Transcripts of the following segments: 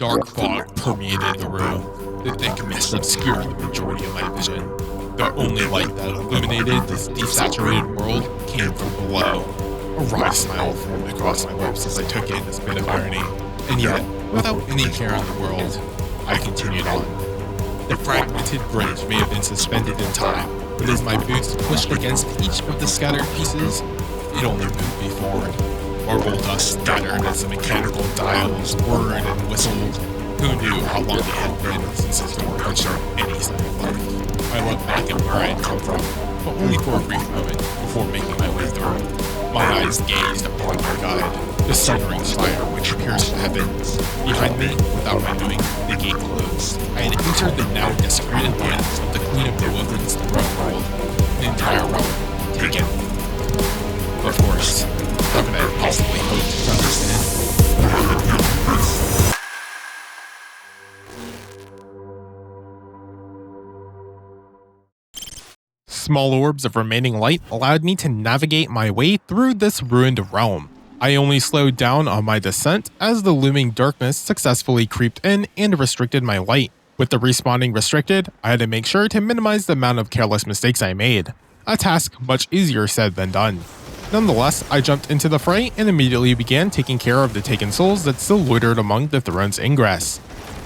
Dark fog permeated the room. The thick mist obscured the majority of my vision. The only light that illuminated this desaturated world came from below. A wry smile formed across my lips as I took in this bit of irony, and yet, without any care in the world, I continued on. The fragmented bridge may have been suspended in time, but as my boots pushed against each of the scattered pieces, it only moved me forward. Marble dust scattered as the mechanical dials whirred and whistled. Who knew how long it had been since this door had shown any sign of life? I looked back at where I had come from, but only for a brief moment before making my way through. My eyes gazed upon my guide, the sundering spire which pierced the heavens. Behind me, without my doing, the gate closed. I had entered the now desecrated lands of the Queen of the Awoken's throne world. The entire realm taken. Of course, how could I have possibly hoped to understand? Small orbs of remaining light allowed me to navigate my way through this ruined realm. I only slowed down on my descent as the looming darkness successfully creeped in and restricted my light. With the respawning restricted, I had to make sure to minimize the amount of careless mistakes I made. A task much easier said than done. Nonetheless, I jumped into the fray and immediately began taking care of the taken souls that still loitered among the throne's ingress.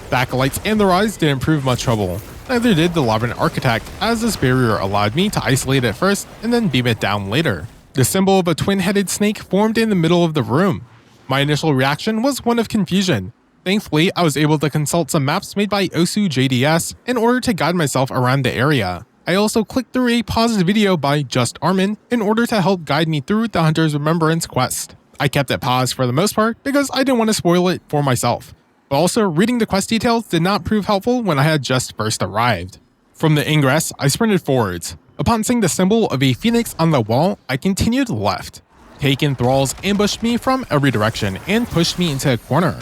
The acolytes and their eyes didn't prove much trouble. Neither did the Labyrinth architect, as this barrier allowed me to isolate it first and then beam it down later. The symbol of a twin-headed snake formed in the middle of the room. My initial reaction was one of confusion. Thankfully, I was able to consult some maps made by Osu JDS in order to guide myself around the area. I also clicked through a paused video by Just Armin in order to help guide me through the Hunter's Remembrance quest. I kept it paused for the most part because I didn't want to spoil it for myself. But also, reading the quest details did not prove helpful when I had just first arrived. From the ingress, I sprinted forwards. Upon seeing the symbol of a phoenix on the wall, I continued left. Taken thralls ambushed me from every direction and pushed me into a corner.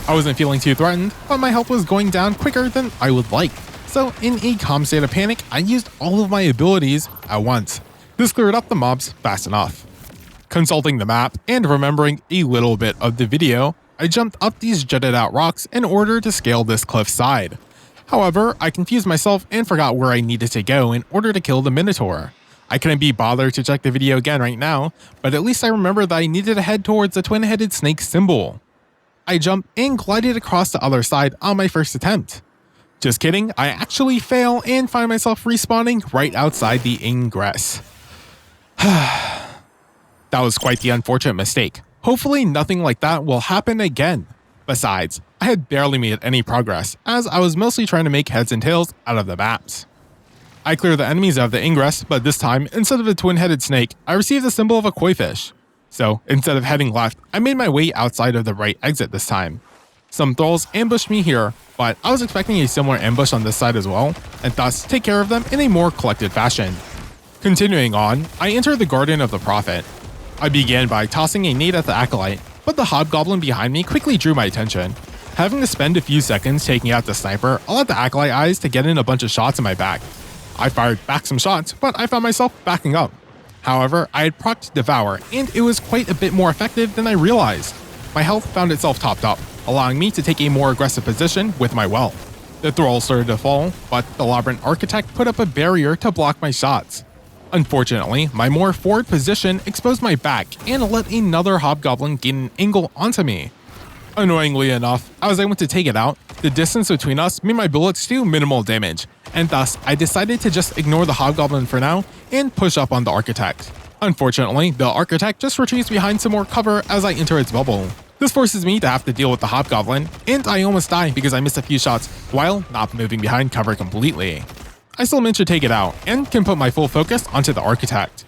I wasn't feeling too threatened, but my health was going down quicker than I would like. So in a calm state of panic, I used all of my abilities at once. This cleared up the mobs fast enough. Consulting the map and remembering a little bit of the video, I jumped up these jutted out rocks in order to scale this cliff side. However, I confused myself and forgot where I needed to go in order to kill the Minotaur. I couldn't be bothered to check the video again right now, but at least I remember that I needed to head towards the twin-headed snake symbol. I jumped and glided across the other side on my first attempt. Just kidding, I actually fail and find myself respawning right outside the ingress. That was quite the unfortunate mistake. Hopefully nothing like that will happen again. Besides, I had barely made any progress as I was mostly trying to make heads and tails out of the maps. I cleared the enemies out of the ingress, but this time, instead of a twin-headed snake, I received the symbol of a koi fish. So, instead of heading left, I made my way outside of the right exit this time. Some thralls ambushed me here, but I was expecting a similar ambush on this side as well, and thus take care of them in a more collected fashion. Continuing on, I entered the Garden of the Prophet. I began by tossing a nade at the acolyte, but the hobgoblin behind me quickly drew my attention. Having to spend a few seconds taking out the sniper allowed the acolyte eyes to get in a bunch of shots in my back. I fired back some shots, but I found myself backing up. However, I had procced Devour, and it was quite a bit more effective than I realized. My health found itself topped up, allowing me to take a more aggressive position with my wealth. The thralls started to fall, but the Labyrinth architect put up a barrier to block my shots. Unfortunately, my more forward position exposed my back and let another hobgoblin gain an angle onto me. Annoyingly enough, as I went to take it out, the distance between us made my bullets do minimal damage, and thus I decided to just ignore the hobgoblin for now and push up on the architect. Unfortunately, the architect just retreats behind some more cover as I enter its bubble. This forces me to have to deal with the hobgoblin, and I almost die because I missed a few shots while not moving behind cover completely. I still managed to take it out, and can put my full focus onto the architect.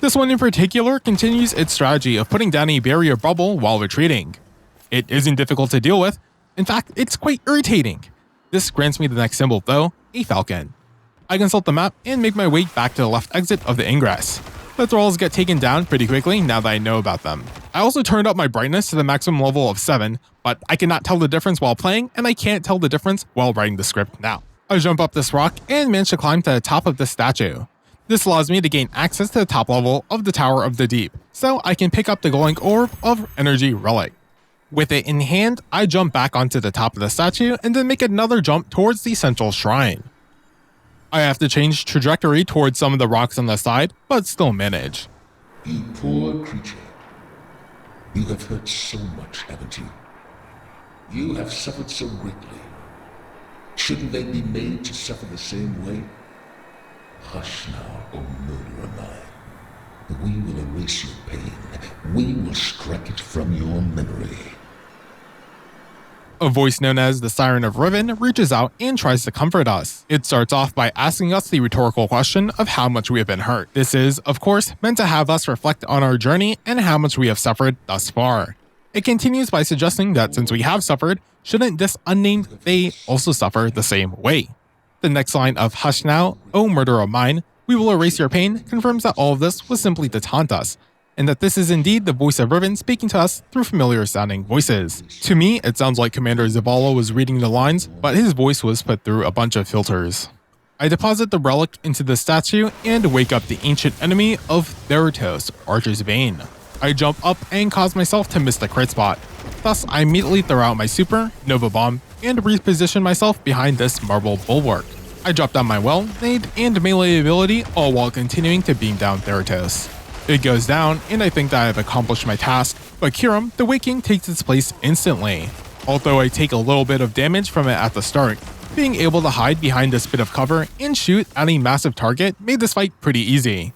This one in particular continues its strategy of putting down a barrier bubble while retreating. It isn't difficult to deal with, in fact, it's quite irritating. This grants me the next symbol though, a falcon. I consult the map and make my way back to the left exit of the ingress. The thralls get taken down pretty quickly now that I know about them. I also turned up my brightness to the maximum level of 7, but I cannot tell the difference while playing, and I can't tell the difference while writing the script now. I jump up this rock and manage to climb to the top of the statue. This allows me to gain access to the top level of the Tower of the Deep, so I can pick up the glowing orb of Energy Relic. With it in hand, I jump back onto the top of the statue and then make another jump towards the central shrine. I have to change trajectory towards some of the rocks on the side, but still manage. You poor creature. You have hurt so much, haven't you? You have suffered so greatly. Shouldn't they be made to suffer the same way? Hush now, O murderer mine. We will erase your pain. We will strike it from your memory. A voice known as the Siren of Riven reaches out and tries to comfort us. It starts off by asking us the rhetorical question of how much we have been hurt. This is, of course, meant to have us reflect on our journey and how much we have suffered thus far. It continues by suggesting that since we have suffered, shouldn't this unnamed they also suffer the same way? The next line of "Hush now, O murderer of mine, we will erase your pain" confirms that all of this was simply to taunt us, and that this is indeed the voice of Riven speaking to us through familiar sounding voices. To me, it sounds like Commander Zavala was reading the lines, but his voice was put through a bunch of filters. I deposit the relic into the statue and wake up the ancient enemy of Theratos, Archer's Bane. I jump up and cause myself to miss the crit spot. Thus, I immediately throw out my super, Nova Bomb, and reposition myself behind this marble bulwark. I drop down my well, nade, and melee ability, all while continuing to beam down Theratos. It goes down, and I think that I have accomplished my task, but Kiram, the Waking, takes its place instantly. Although I take a little bit of damage from it at the start, being able to hide behind this bit of cover and shoot at a massive target made this fight pretty easy.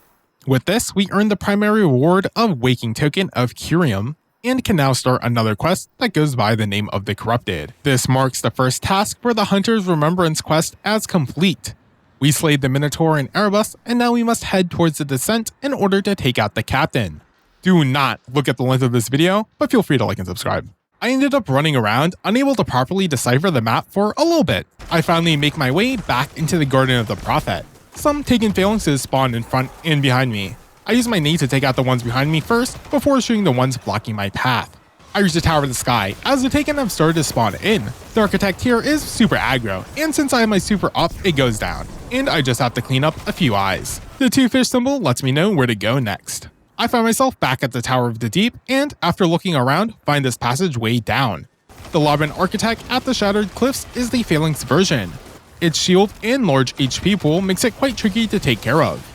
With this, we earn the primary reward of Waking Token of Curium, and can now start another quest that goes by the name of the Corrupted. This marks the first task for the Hunter's Remembrance quest as complete. We slayed the Minotaur in Erebus, and now we must head towards the descent in order to take out the captain. Do not look at the length of this video, but feel free to like and subscribe. I ended up running around, unable to properly decipher the map for a little bit. I finally make my way back into the Garden of the Prophet. Some taken phalanxes spawn in front and behind me. I use my nade to take out the ones behind me first, before shooting the ones blocking my path. I reach the Tower of the Sky, as the Taken have started to spawn in. The Architect here is super aggro, and since I have my super up, it goes down, and I just have to clean up a few eyes. The two fish symbol lets me know where to go next. I find myself back at the Tower of the Deep, and after looking around, find this passage way down. The Labyrinth Architect at the Shattered Cliffs is the Phalanx version. Its shield and large HP pool makes it quite tricky to take care of.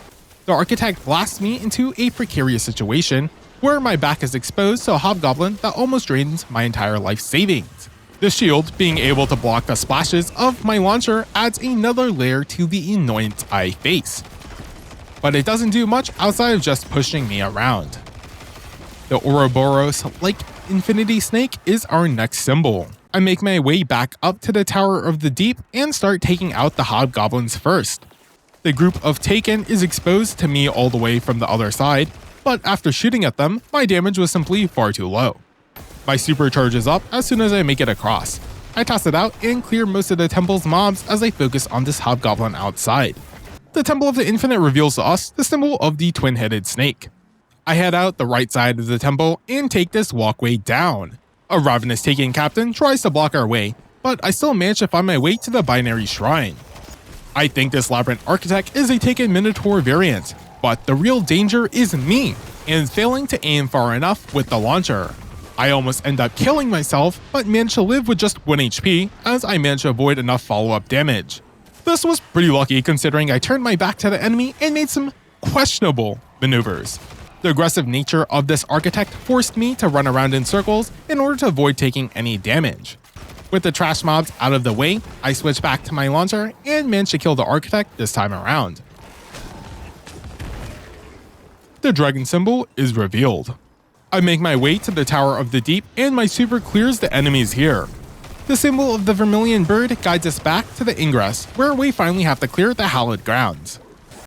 The Architect blasts me into a precarious situation, where my back is exposed to a Hobgoblin that almost drains my entire life savings. The shield, being able to block the splashes of my launcher, adds another layer to the annoyance I face. But it doesn't do much outside of just pushing me around. The Ouroboros-like Infinity Snake is our next symbol. I make my way back up to the Tower of the Deep and start taking out the Hobgoblins first. The group of Taken is exposed to me all the way from the other side, but after shooting at them, my damage was simply far too low. My super charges up as soon as I make it across. I toss it out and clear most of the temple's mobs as I focus on this Hobgoblin outside. The Temple of the Infinite reveals to us the symbol of the twin-headed snake. I head out the right side of the temple and take this walkway down. A ravenous Taken captain tries to block our way, but I still manage to find my way to the binary shrine. I think this Labyrinth Architect is a Taken Minotaur variant, but the real danger is me, and failing to aim far enough with the launcher. I almost end up killing myself, but manage to live with just 1 HP as I managed to avoid enough follow-up damage. This was pretty lucky considering I turned my back to the enemy and made some questionable maneuvers. The aggressive nature of this Architect forced me to run around in circles in order to avoid taking any damage. With the trash mobs out of the way, I switch back to my launcher and manage to kill the Architect this time around. The dragon symbol is revealed. I make my way to the Tower of the Deep and my super clears the enemies here. The symbol of the Vermilion Bird guides us back to the ingress, where we finally have to clear the hallowed grounds.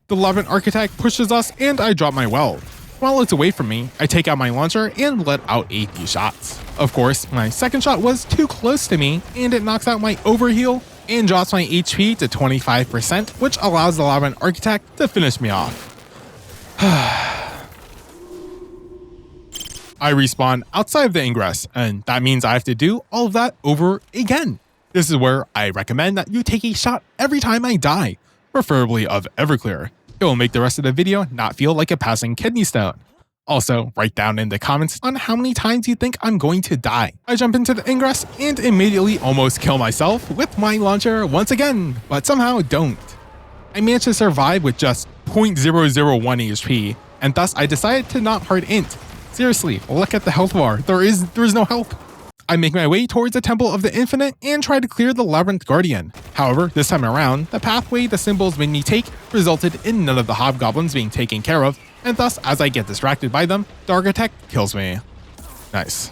The Labyrinth Architect pushes us and I drop my well. While it's away from me, I take out my launcher and let out a few shots. Of course, my second shot was too close to me and it knocks out my overheal and drops my HP to 25%, which allows the Labyrinth Architect to finish me off. I respawn outside of the ingress, and that means I have to do all of that over again. This is where I recommend that you take a shot every time I die, preferably of Everclear. It will make the rest of the video not feel like a passing kidney stone. Also, write down in the comments on how many times you think I'm going to die. I jump into the ingress and immediately almost kill myself with my launcher once again, but somehow don't. I managed to survive with just 0.001 HP, and thus I decided to not hard int. Seriously, look at the health bar, there is no health. I make my way towards the Temple of the Infinite and try to clear the Labyrinth Guardian. However, this time around, the pathway the symbols made me take resulted in none of the Hobgoblins being taken care of, and thus, as I get distracted by them, the Architect kills me. Nice.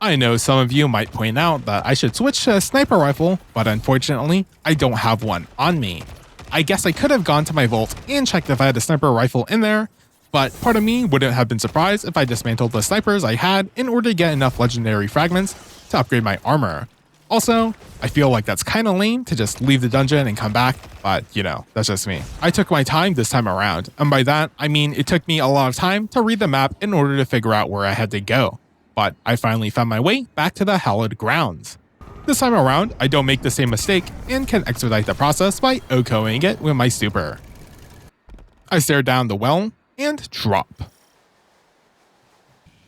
I know some of you might point out that I should switch to a sniper rifle, but unfortunately, I don't have one on me. I guess I could have gone to my vault and checked if I had a sniper rifle in there, but part of me wouldn't have been surprised if I dismantled the snipers I had in order to get enough legendary fragments to upgrade my armor. Also, I feel like that's kinda lame to just leave the dungeon and come back, but you know, that's just me. I took my time this time around, and by that, I mean it took me a lot of time to read the map in order to figure out where I had to go. But I finally found my way back to the hallowed grounds. This time around, I don't make the same mistake and can expedite the process by OHKOing it with my super. I stare down the well and drop.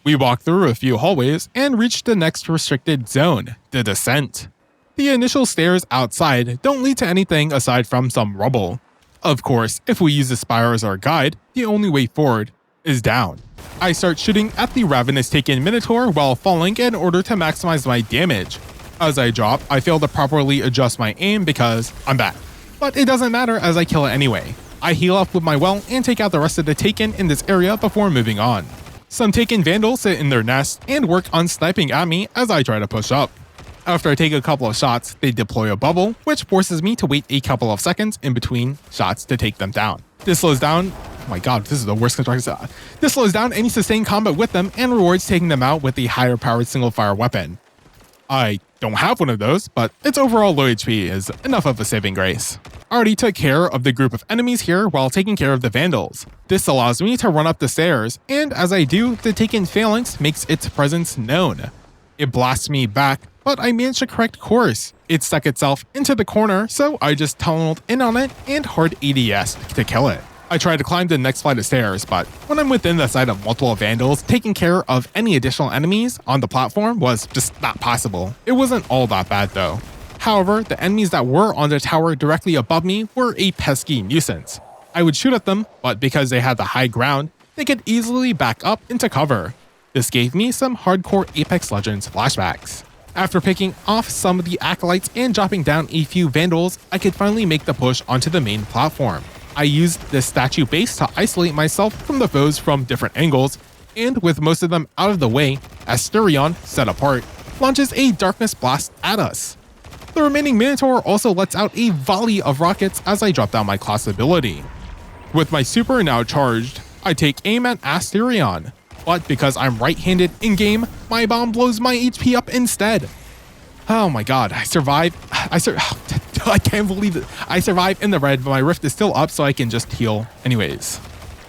We walk through a few hallways and reach the next restricted zone, the descent. The initial stairs outside don't lead to anything aside from some rubble. Of course, if we use the spire as our guide, the only way forward is down. I start shooting at the ravenous taken Minotaur while falling in order to maximize my damage. As I drop, I fail to properly adjust my aim because I'm bad. But it doesn't matter as I kill it anyway. I heal up with my well and take out the rest of the Taken in this area before moving on. Some Taken Vandals sit in their nest and work on sniping at me as I try to push up. After I take a couple of shots, they deploy a bubble, which forces me to wait a couple of seconds in between shots to take them down. This slows down, oh my god, this is the worst construction. This slows down any sustained combat with them and rewards taking them out with a higher powered single fire weapon. I don't have one of those, but its overall low HP is enough of a saving grace. I already took care of the group of enemies here while taking care of the Vandals. This allows me to run up the stairs, and as I do, the Taken Phalanx makes its presence known. It blasts me back, but I managed to correct course. It stuck itself into the corner, so I just tunneled in on it and hard ADS to kill it. I tried to climb the next flight of stairs, but when I'm within the sight of multiple Vandals, taking care of any additional enemies on the platform was just not possible. It wasn't all that bad though. However, the enemies that were on the tower directly above me were a pesky nuisance. I would shoot at them, but because they had the high ground, they could easily back up into cover. This gave me some hardcore Apex Legends flashbacks. After picking off some of the acolytes and dropping down a few Vandals, I could finally make the push onto the main platform. I used this statue base to isolate myself from the foes from different angles, and with most of them out of the way, Asterion, set apart, launches a darkness blast at us. The remaining Minotaur also lets out a volley of rockets as I drop down my class ability. With my super now charged, I take aim at Asterion, but because I'm right-handed in-game, my bomb blows my HP up instead. Oh my god, I survived. I can't believe it. I survived in the red, but my rift is still up so I can just heal anyways.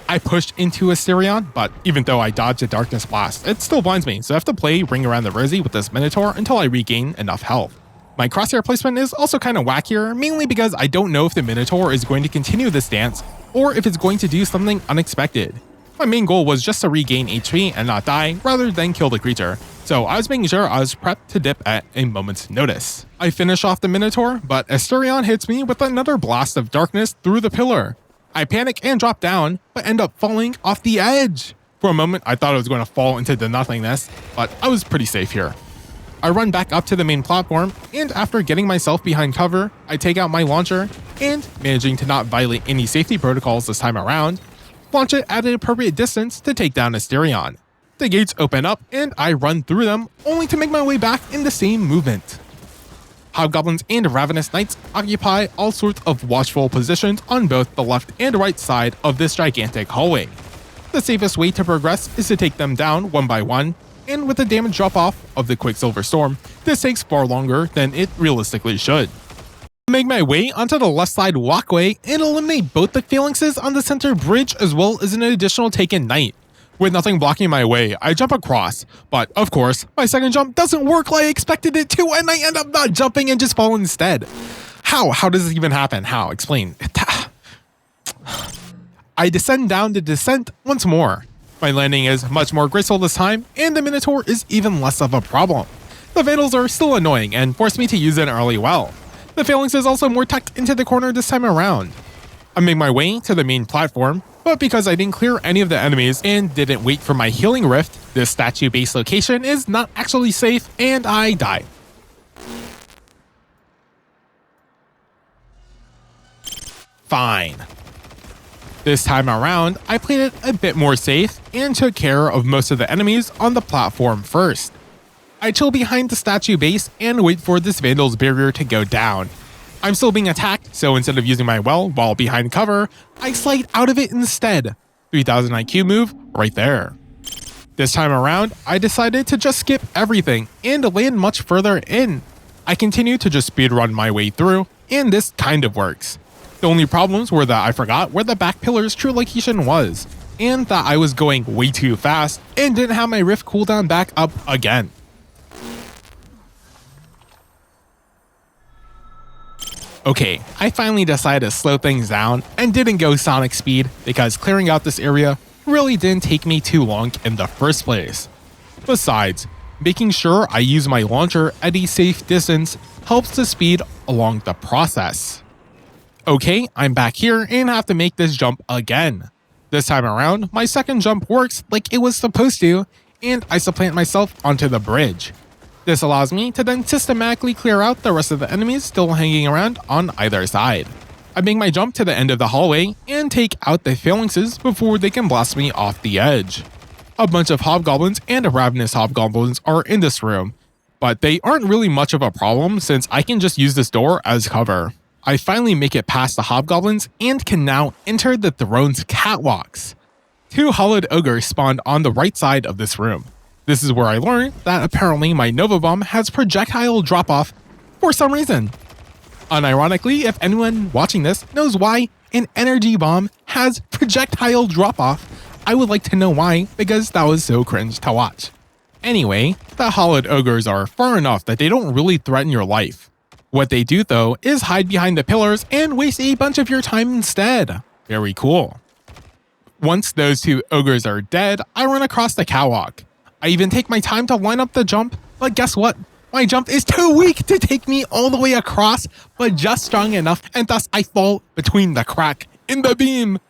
I pushed into Asterion, but even though I dodged a darkness blast, it still blinds me, so I have to play Ring Around the Rosy with this Minotaur until I regain enough health. My crosshair placement is also kind of wackier, mainly because I don't know if the Minotaur is going to continue this dance, or if it's going to do something unexpected. My main goal was just to regain HP and not die, rather than kill the creature, so I was making sure I was prepped to dip at a moment's notice. I finish off the Minotaur, but Asterion hits me with another blast of darkness through the pillar. I panic and drop down, but end up falling off the edge. For a moment, I thought I was going to fall into the nothingness, but I was pretty safe here. I run back up to the main platform, and after getting myself behind cover, I take out my launcher, and managing to not violate any safety protocols this time around, launch it at an appropriate distance to take down Asterion. The gates open up, and I run through them, only to make my way back in the same movement. Hobgoblins and Ravenous Knights occupy all sorts of watchful positions on both the left and right side of this gigantic hallway. The safest way to progress is to take them down one by one, and with the damage drop-off of the Quicksilver Storm, this takes far longer than it realistically should. I make my way onto the left side walkway and eliminate both the phalanxes on the center bridge as well as an additional Taken Knight. With nothing blocking my way, I jump across, but of course, my second jump doesn't work like I expected it to, and I end up not jumping and just fall instead. How does this even happen? How? Explain. I descend down the descent once more. My landing is much more graceful this time, and the Minotaur is even less of a problem. The Vandals are still annoying and force me to use an early well. The Phalanx is also more tucked into the corner this time around. I make my way to the main platform, but because I didn't clear any of the enemies and didn't wait for my healing rift, this statue base location is not actually safe and I die. Fine. This time around, I played it a bit more safe and took care of most of the enemies on the platform first. I chill behind the statue base and wait for this Vandal's barrier to go down. I'm still being attacked, so instead of using my well while behind cover, I slide out of it instead. 3000 IQ move right there. This time around, I decided to just skip everything and land much further in. I continue to just speedrun my way through, and this kind of works. The only problems were that I forgot where the back pillar's true location was, and that I was going way too fast and didn't have my rift cooldown back up again. Okay, I finally decided to slow things down and didn't go Sonic speed because clearing out this area really didn't take me too long in the first place. Besides, making sure I use my launcher at a safe distance helps to speed along the process. Okay, I'm back here and have to make this jump again. This time around, my second jump works like it was supposed to, and I supplant myself onto the bridge. This allows me to then systematically clear out the rest of the enemies still hanging around on either side. I make my jump to the end of the hallway and take out the phalanxes before they can blast me off the edge. A bunch of hobgoblins and ravenous hobgoblins are in this room, but they aren't really much of a problem since I can just use this door as cover. I finally make it past the hobgoblins and can now enter the throne's catwalks. 2 hollowed ogres spawned on the right side of this room. This is where I learned that apparently my Nova Bomb has projectile drop-off for some reason. Unironically, if anyone watching this knows why an energy bomb has projectile drop-off, I would like to know why, because that was so cringe to watch. Anyway, the hollowed ogres are far enough that they don't really threaten your life. What they do though is hide behind the pillars and waste a bunch of your time instead. Very cool. Once those 2 ogres are dead, I run across the catwalk. I even take my time to line up the jump, but guess what? My jump is too weak to take me all the way across, but just strong enough, and thus I fall between the crack in the beam.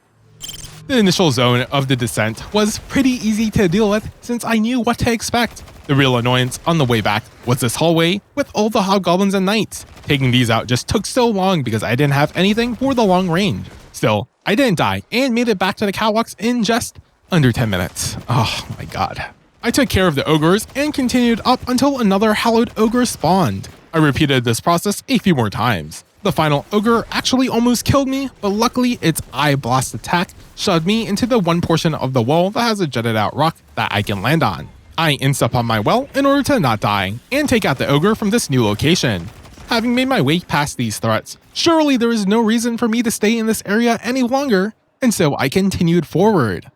The initial zone of the descent was pretty easy to deal with since I knew what to expect. The real annoyance on the way back was this hallway with all the hobgoblins and knights. Taking these out just took so long because I didn't have anything for the long range. Still, I didn't die and made it back to the catwalks in just under 10 minutes. Oh my god. I took care of the ogres and continued up until another hallowed ogre spawned. I repeated this process a few more times. The final ogre actually almost killed me, but luckily its eye blast attack shoved me into the one portion of the wall that has a jutted out rock that I can land on. I insta on my well in order to not die, and take out the ogre from this new location. Having made my way past these threats, surely there is no reason for me to stay in this area any longer, and so I continued forward.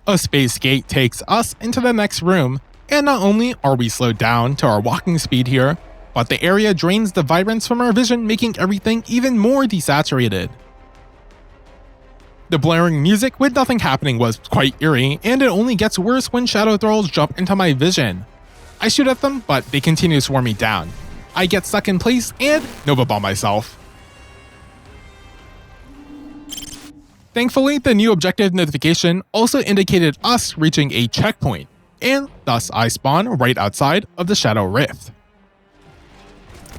A space gate takes us into the next room, and not only are we slowed down to our walking speed here, but the area drains the vibrance from our vision, making everything even more desaturated. The blaring music with nothing happening was quite eerie, and it only gets worse when shadow thralls jump into my vision. I shoot at them, but they continue to swarm me down. I get stuck in place and Nova Bomb myself. Thankfully, the new objective notification also indicated us reaching a checkpoint, and thus I spawn right outside of the Shadow Rift.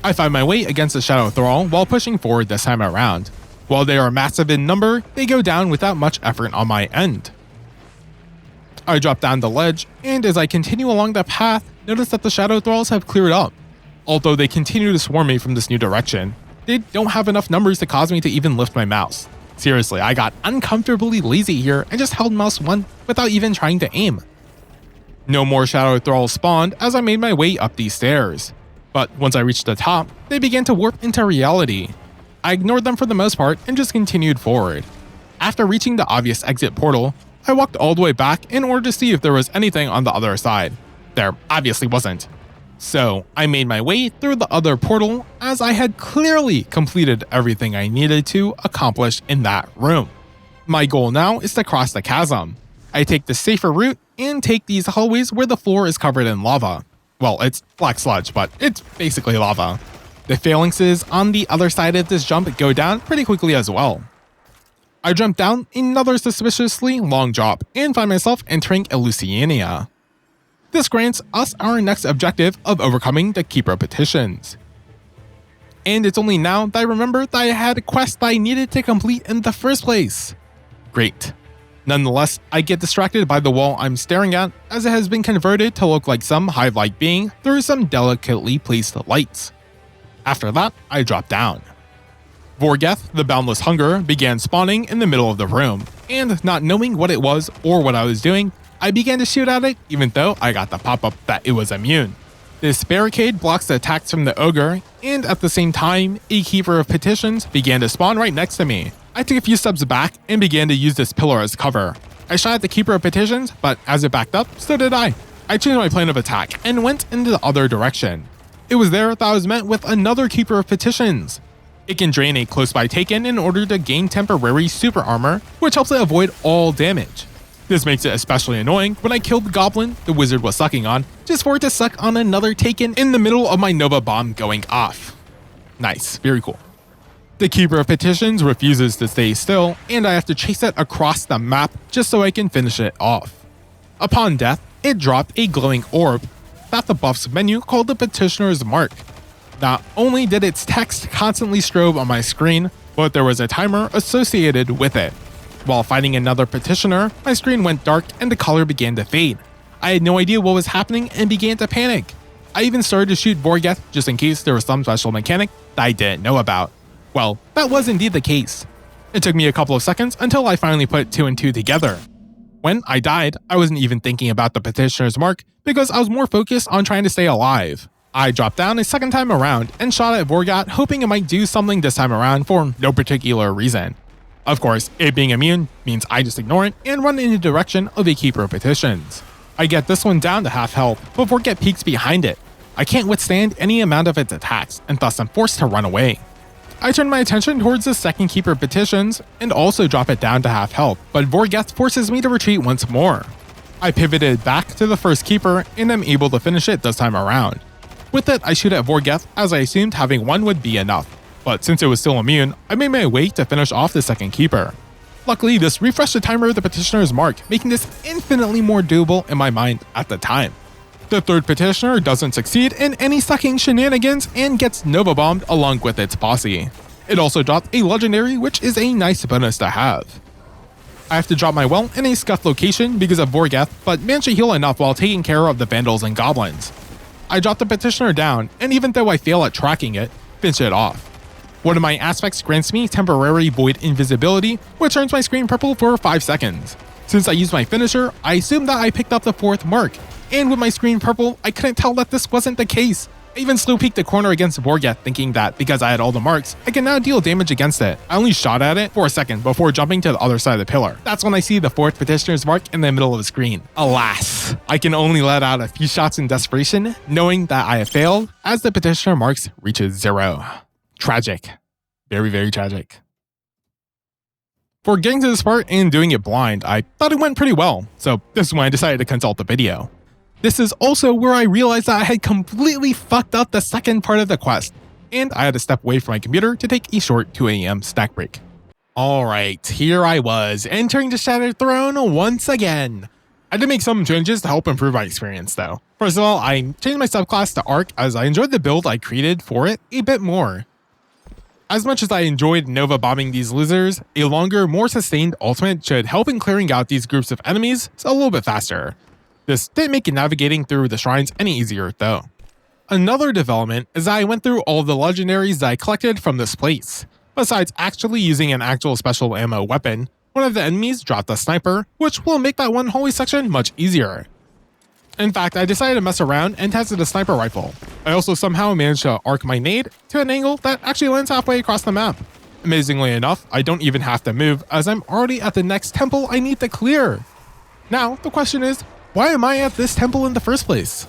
I find my way against the Shadow Thrall while pushing forward this time around. While they are massive in number, they go down without much effort on my end. I drop down the ledge, and as I continue along the path, notice that the Shadow Thralls have cleared up. Although they continue to swarm me from this new direction, they don't have enough numbers to cause me to even lift my mouse. Seriously, I got uncomfortably lazy here and just held mouse 1 without even trying to aim. No more Shadow Thralls spawned as I made my way up these stairs. But once I reached the top, they began to warp into reality. I ignored them for the most part and just continued forward. After reaching the obvious exit portal, I walked all the way back in order to see if there was anything on the other side. There obviously wasn't. So I made my way through the other portal as I had clearly completed everything I needed to accomplish in that room. My goal now is to cross the chasm. I take the safer route and take these hallways where the floor is covered in lava. Well, it's black sludge, but it's basically lava. The phalanxes on the other side of this jump go down pretty quickly as well. I jump down another suspiciously long drop and find myself entering Eleusinia. This grants us our next objective of overcoming the Keeper of Petitions. And it's only now that I remember that I had a quest that I needed to complete in the first place. Great. Nonetheless, I get distracted by the wall I'm staring at as it has been converted to look like some hive-like being through some delicately placed lights. After that, I drop down. Vorgeth, the Boundless Hunger, began spawning in the middle of the room, and not knowing what it was or what I was doing, I began to shoot at it even though I got the pop-up that it was immune. This barricade blocks the attacks from the Ogre, and at the same time, a Keeper of Petitions began to spawn right next to me. I took a few steps back and began to use this pillar as cover. I shot at the Keeper of Petitions, but as it backed up, so did I. I changed my plan of attack and went in the other direction. It was there that I was met with another Keeper of Petitions. It can drain a close-by taken in order to gain temporary super armor, which helps it avoid all damage. This makes it especially annoying when I killed the goblin the wizard was sucking on, just for it to suck on another taken in the middle of my Nova Bomb going off. Nice, very cool. The Keeper of Petitions refuses to stay still, and I have to chase it across the map just so I can finish it off. Upon death, it dropped a glowing orb that the buffs menu called the Petitioners mark. Not only did its text constantly strobe on my screen, but there was a timer associated with it. While fighting another petitioner, my screen went dark and the color began to fade. I had no idea what was happening and began to panic. I even started to shoot Vorgeth just in case there was some special mechanic that I didn't know about. Well, that was indeed the case. It took me a couple of seconds until I finally put 2 and 2 together. When I died, I wasn't even thinking about the Petitioner's mark because I was more focused on trying to stay alive. I dropped down a second time around and shot at Vorgeth, hoping it might do something this time around for no particular reason. Of course, it being immune means I just ignore it and run in the direction of a Keeper of Petitions. I get this one down to half health, but Vorgeth peeks behind it. I can't withstand any amount of its attacks, and thus I'm forced to run away. I turn my attention towards the second Keeper of Petitions and also drop it down to half health, but Vorgeth forces me to retreat once more. I pivoted back to the first Keeper and am able to finish it this time around. With it, I shoot at Vorgeth as I assumed having one would be enough, but since it was still immune, I made my way to finish off the second Keeper. Luckily, this refreshed the timer of the Petitioner's mark, making this infinitely more doable in my mind at the time. The third Petitioner doesn't succeed in any sucking shenanigans and gets Nova Bombed along with its posse. It also dropped a legendary, which is a nice bonus to have. I have to drop my well in a scuffed location because of Vorgeth, but managed to heal enough while taking care of the Vandals and Goblins. I drop the Petitioner down, and even though I fail at tracking it, finish it off. One of my aspects grants me temporary void invisibility, which turns my screen purple for 5 seconds. Since I used my finisher, I assumed that I picked up the fourth mark, and with my screen purple, I couldn't tell that this wasn't the case. I even slow peeked the corner against Vorgeth, thinking that because I had all the marks, I can now deal damage against it. I only shot at it for a second before jumping to the other side of the pillar. That's when I see the fourth Petitioner's mark in the middle of the screen. Alas, I can only let out a few shots in desperation, knowing that I have failed as the Petitioner marks reaches 0. Tragic. Very, very tragic. For getting to this part and doing it blind, I thought it went pretty well, so this is when I decided to consult the video. This is also where I realized that I had completely fucked up the second part of the quest, and I had to step away from my computer to take a short 2 AM snack break. Alright, here I was, entering the Shattered Throne once again. I did make some changes to help improve my experience though. First of all, I changed my subclass to Arc as I enjoyed the build I created for it a bit more. As much as I enjoyed Nova bombing these losers, a longer, more sustained ultimate should help in clearing out these groups of enemies a little bit faster. This didn't make navigating through the shrines any easier though. Another development is that I went through all the legendaries that I collected from this place. Besides actually using an actual special ammo weapon, one of the enemies dropped a sniper, which will make that one hallway section much easier. In fact, I decided to mess around and tested a sniper rifle. I also somehow managed to arc my nade to an angle that actually lands halfway across the map. Amazingly enough, I don't even have to move as I'm already at the next temple I need to clear. Now, the question is, why am I at this temple in the first place?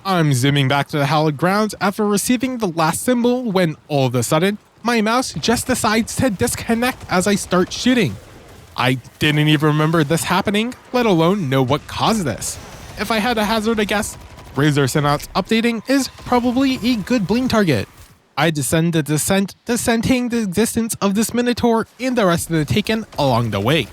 I'm zooming back to the hallowed grounds after receiving the last symbol when, all of a sudden, my mouse just decides to disconnect as I start shooting. I didn't even remember this happening, let alone know what caused this. If I had to hazard a guess, Razor Synapse updating is probably a good blink target. I descend the descent, dissenting the existence of this Minotaur and the rest of the Taken along the way.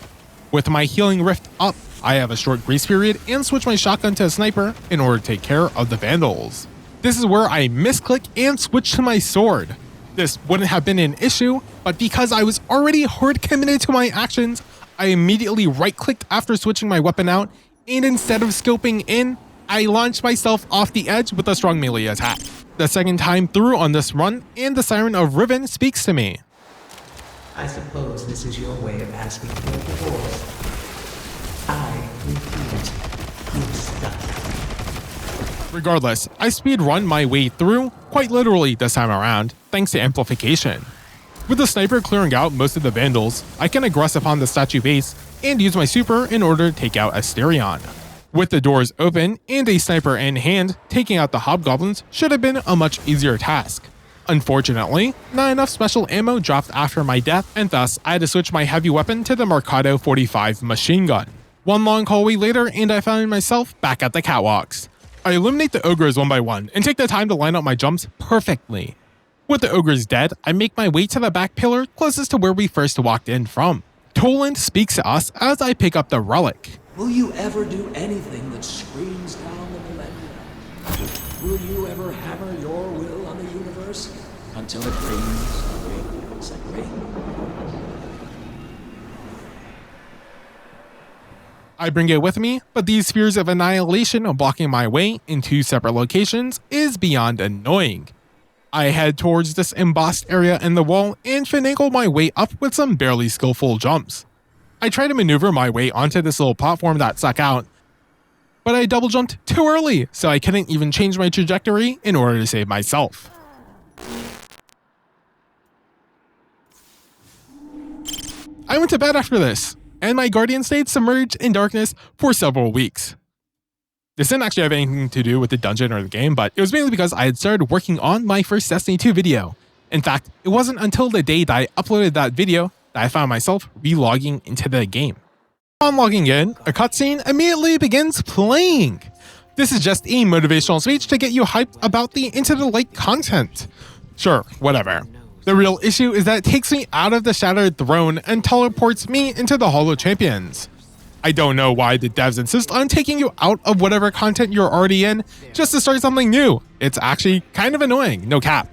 With my healing rift up, I have a short grace period and switch my shotgun to a sniper in order to take care of the Vandals. This is where I misclick and switch to my sword. This wouldn't have been an issue, but because I was already hard committed to my actions, I immediately right-clicked after switching my weapon out, and instead of scoping in, I launched myself off the edge with a strong melee attack. The second time through on this run, and the Siren of Riven speaks to me. I suppose this is your way of asking for a divorce. I repeat, you suck. Regardless, I speedrun my way through, quite literally this time around, thanks to amplification. With the sniper clearing out most of the Vandals, I can aggress upon the statue base and use my super in order to take out Asterion. With the doors open and a sniper in hand, taking out the Hobgoblins should have been a much easier task. Unfortunately, not enough special ammo dropped after my death, and thus I had to switch my heavy weapon to the Mercado 45 machine gun. One long hallway later and I found myself back at the catwalks. I eliminate the ogres one by one and take the time to line up my jumps perfectly. With the ogres dead, I make my way to the back pillar closest to where we first walked in from. Toland speaks to us as I pick up the relic. Will you ever do anything that screams down the millennium? Will you ever hammer your will on the universe until it rings and rings? I bring it with me, but these spheres of annihilation blocking my way in two separate locations is beyond annoying. I head towards this embossed area in the wall and finagle my way up with some barely skillful jumps. I try to maneuver my way onto this little platform that stuck out, but I double jumped too early, so I couldn't even change my trajectory in order to save myself. I went to bed after this, and my guardian stayed submerged in darkness for several weeks. This didn't actually have anything to do with the dungeon or the game, but it was mainly because I had started working on my first Destiny 2 video. In fact, it wasn't until the day that I uploaded that video that I found myself re-logging into the game. Upon logging in, a cutscene immediately begins playing. This is just a motivational speech to get you hyped about the Into the Light content. Sure, whatever. The real issue is that it takes me out of the Shattered Throne and teleports me into the Hollow Champions. I don't know why the devs insist on taking you out of whatever content you're already in just to start something new. It's actually kind of annoying, no cap.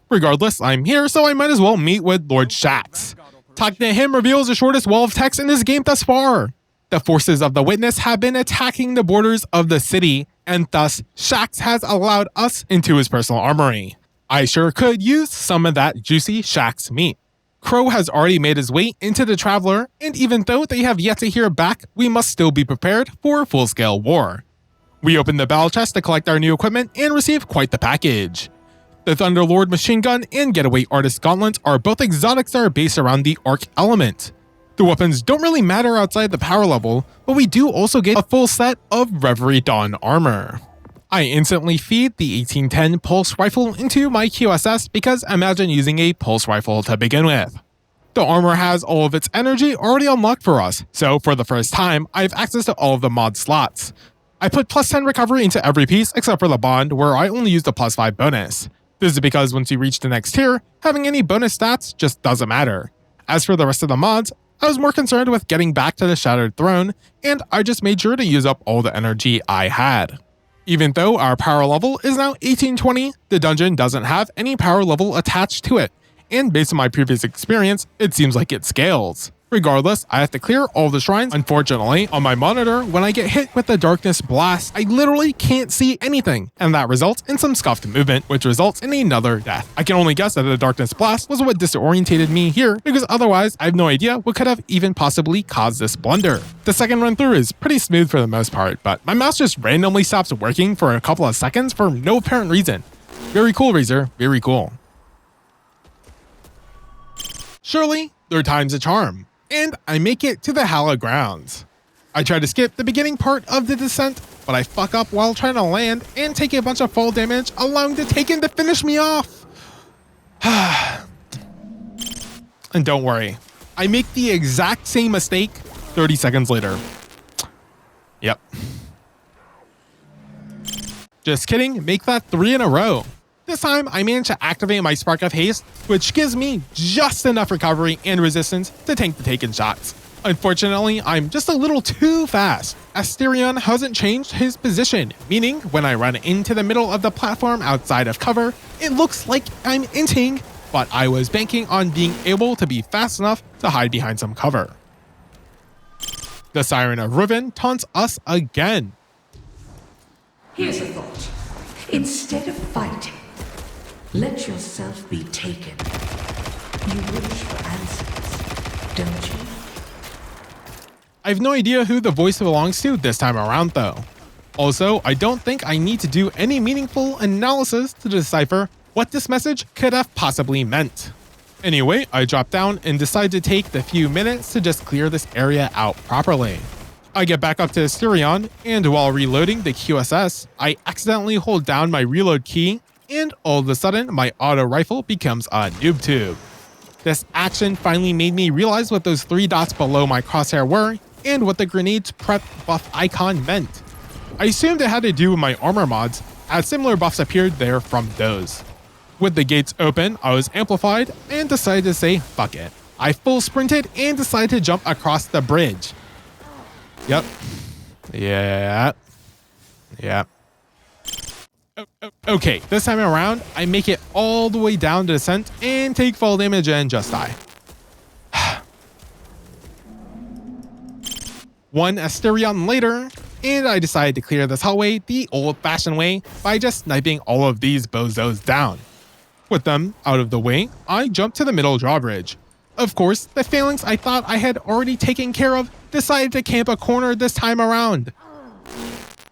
Regardless, I'm here, so I might as well meet with Lord Shaxx. Talking to him reveals the shortest wall of text in this game thus far. The forces of the Witness have been attacking the borders of the city, and thus Shaxx has allowed us into his personal armory. I sure could use some of that juicy Shaxx meat. Crow has already made his way into the Traveler, and even though they have yet to hear back, we must still be prepared for full-scale war. We open the battle chest to collect our new equipment and receive quite the package. The Thunderlord machine gun and Getaway Artist gauntlets are both exotics that are based around the Arc element. The weapons don't really matter outside the power level, but we do also get a full set of Reverie Dawn armor. I instantly feed the 1810 pulse rifle into my QSS because imagine using a pulse rifle to begin with. The armor has all of its energy already unlocked for us, so for the first time, I have access to all of the mod slots. I put plus 10 recovery into every piece except for the bond, where I only used the plus 5 bonus. This is because once you reach the next tier, having any bonus stats just doesn't matter. As for the rest of the mods, I was more concerned with getting back to the Shattered Throne, and I just made sure to use up all the energy I had. Even though our power level is now 1820, the dungeon doesn't have any power level attached to it, and based on my previous experience, it seems like it scales. Regardless, I have to clear all the shrines. Unfortunately, on my monitor, when I get hit with the darkness blast, I literally can't see anything, and that results in some scuffed movement, which results in another death. I can only guess that the darkness blast was what disorientated me here, because otherwise, I have no idea what could have even possibly caused this blunder. The second run through is pretty smooth for the most part, but my mouse just randomly stops working for a couple of seconds for no apparent reason. Very cool, Razor, very cool. Surely, third time's a charm. And I make it to the hallowed grounds. I try to skip the beginning part of the descent, but I fuck up while trying to land and take a bunch of fall damage, allowing the Taken to finish me off. And don't worry, I make the exact same mistake 30 seconds later. Yep. Just kidding, make that 3 in a row. This time, I managed to activate my Spark of Haste, which gives me just enough recovery and resistance to tank the taken shots. Unfortunately, I'm just a little too fast. Asterion hasn't changed his position, meaning when I run into the middle of the platform outside of cover, it looks like I'm inting, but I was banking on being able to be fast enough to hide behind some cover. The Siren of Riven taunts us again. Here's a thought. Instead of fighting, let yourself be taken. You wish for answers, don't you? I have no idea who the voice belongs to this time around though. Also, I don't think I need to do any meaningful analysis to decipher what this message could have possibly meant. Anyway, I drop down and decide to take the few minutes to just clear this area out properly. I get back up to Asterion, and while reloading the QSS, I accidentally hold down my reload key, and all of a sudden my auto rifle becomes a noob tube. This action finally made me realize what those 3 dots below my crosshair were, and what the grenade's prep buff icon meant. I assumed it had to do with my armor mods, as similar buffs appeared there from those. With the gates open, I was amplified, and decided to say fuck it. I full sprinted and decided to jump across the bridge. Yep. Yeah. Okay, this time around, I make it all the way down to descent and take fall damage and just die. One Asterion later, and I decided to clear this hallway the old-fashioned way by just sniping all of these bozos down. With them out of the way, I jump to the middle drawbridge. Of course, the phalanx I thought I had already taken care of decided to camp a corner this time around.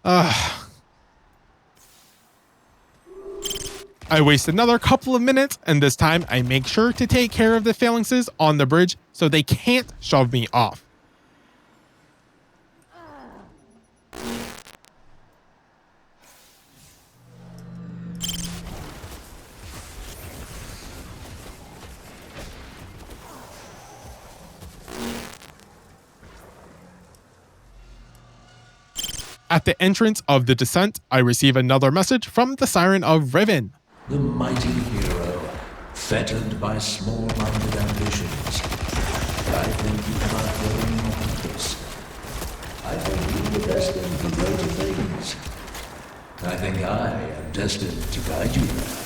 I waste another couple of minutes, and this time I make sure to take care of the phalanxes on the bridge so they can't shove me off. At the entrance of the descent, I receive another message from the Siren of Riven. The mighty hero, fettered by small-minded ambitions. I think you have outgrown your purpose. I think you are destined for greater things. I think I am destined to guide you there.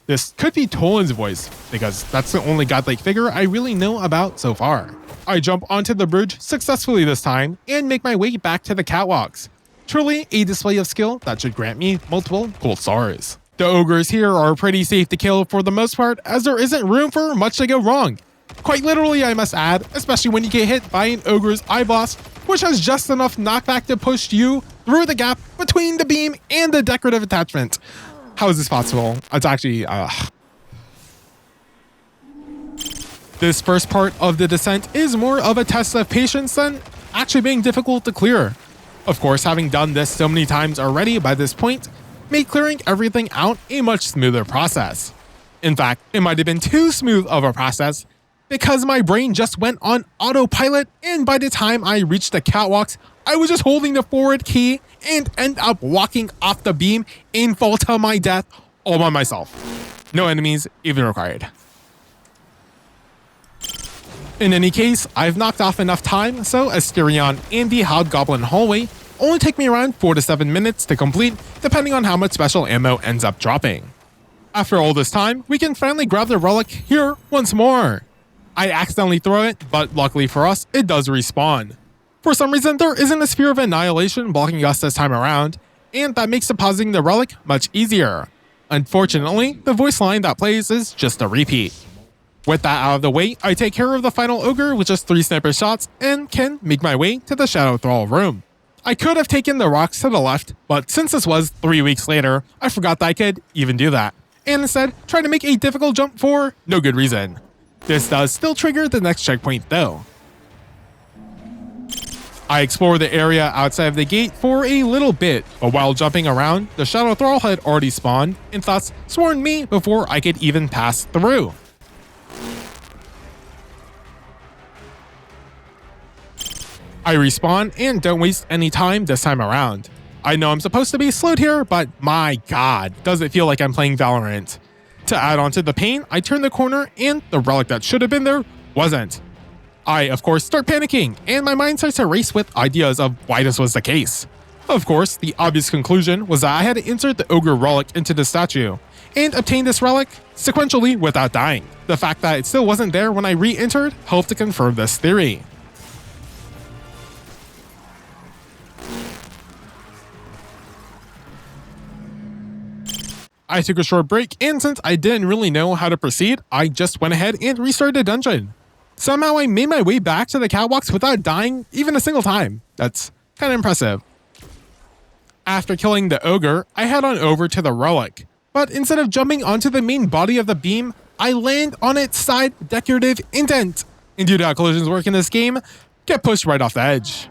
This could be Toland's voice, because that's the only godlike figure I really know about so far. I jump onto the bridge successfully this time and make my way back to the catwalks. Truly a display of skill that should grant me multiple gold stars. The ogres here are pretty safe to kill for the most part, as there isn't room for much to go wrong. Quite literally, I must add, especially when you get hit by an ogre's eye blast, which has just enough knockback to push you through the gap between the beam and the decorative attachment. How is this possible? It's actually, This first part of the descent is more of a test of patience than actually being difficult to clear. Of course, having done this so many times already by this point, made clearing everything out a much smoother process. In fact, it might have been too smooth of a process because my brain just went on autopilot, and by the time I reached the catwalks, I was just holding the forward key and end up walking off the beam and fall to my death all by myself. No enemies even required. In any case, I've knocked off enough time, so Asterion and the Hobgoblin hallway only take me around 4 to 7 minutes to complete, depending on how much special ammo ends up dropping. After all this time, we can finally grab the relic here once more. I accidentally throw it, but luckily for us, it does respawn. For some reason, there isn't a sphere of annihilation blocking us this time around, and that makes depositing the relic much easier. Unfortunately, the voice line that plays is just a repeat. With that out of the way, I take care of the final ogre with just 3 sniper shots and can make my way to the Shadow Thrall room. I could have taken the rocks to the left, but since this was 3 weeks later, I forgot that I could even do that, and instead tried to make a difficult jump for no good reason. This does still trigger the next checkpoint though. I explore the area outside of the gate for a little bit, but while jumping around, the Shadow Thrall had already spawned and thus swarmed me before I could even pass through. I respawn and don't waste any time this time around. I know I'm supposed to be slowed here, but my god, does it feel like I'm playing Valorant. To add on to the pain, I turn the corner and the relic that should have been there wasn't. I, of course, start panicking, and my mind starts to race with ideas of why this was the case. Of course, the obvious conclusion was that I had to insert the Ogre relic into the statue, and obtain this relic sequentially without dying. The fact that it still wasn't there when I re-entered helped to confirm this theory. I took a short break, and since I didn't really know how to proceed, I just went ahead and restarted the dungeon. Somehow I made my way back to the catwalks without dying even a single time. That's kind of impressive. After killing the Ogre, I head on over to the relic, but instead of jumping onto the main body of the beam, I land on its side decorative indent. And due to how collisions work in this game, get pushed right off the edge.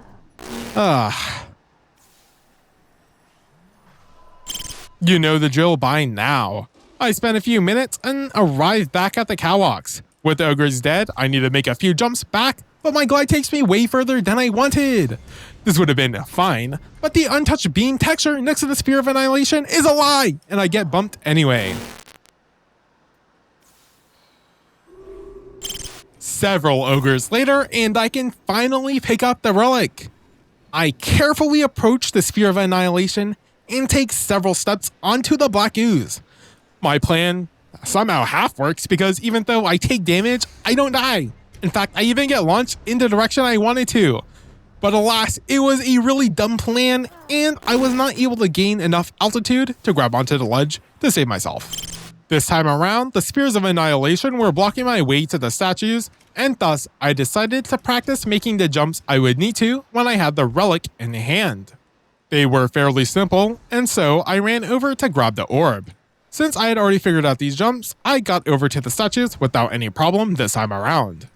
You know the drill by now. I spent a few minutes and arrived back at the catwalks. With the Ogres dead, I need to make a few jumps back, but my glide takes me way further than I wanted. This would have been fine, but the untouched beam texture next to the Sphere of Annihilation is a lie, and I get bumped anyway. Several ogres later, and I can finally pick up the relic. I carefully approach the Sphere of Annihilation and take several steps onto the black ooze. My plan somehow half works because even though I take damage, I don't die. In fact, I even get launched in the direction I wanted to. But alas, it was a really dumb plan, and I was not able to gain enough altitude to grab onto the ledge to save myself. This time around, the Spears of Annihilation were blocking my way to the statues, and thus I decided to practice making the jumps I would need to when I had the relic in hand. They were fairly simple, and so I ran over to grab the orb. Since I had already figured out these jumps, I got over to the statues without any problem this time around.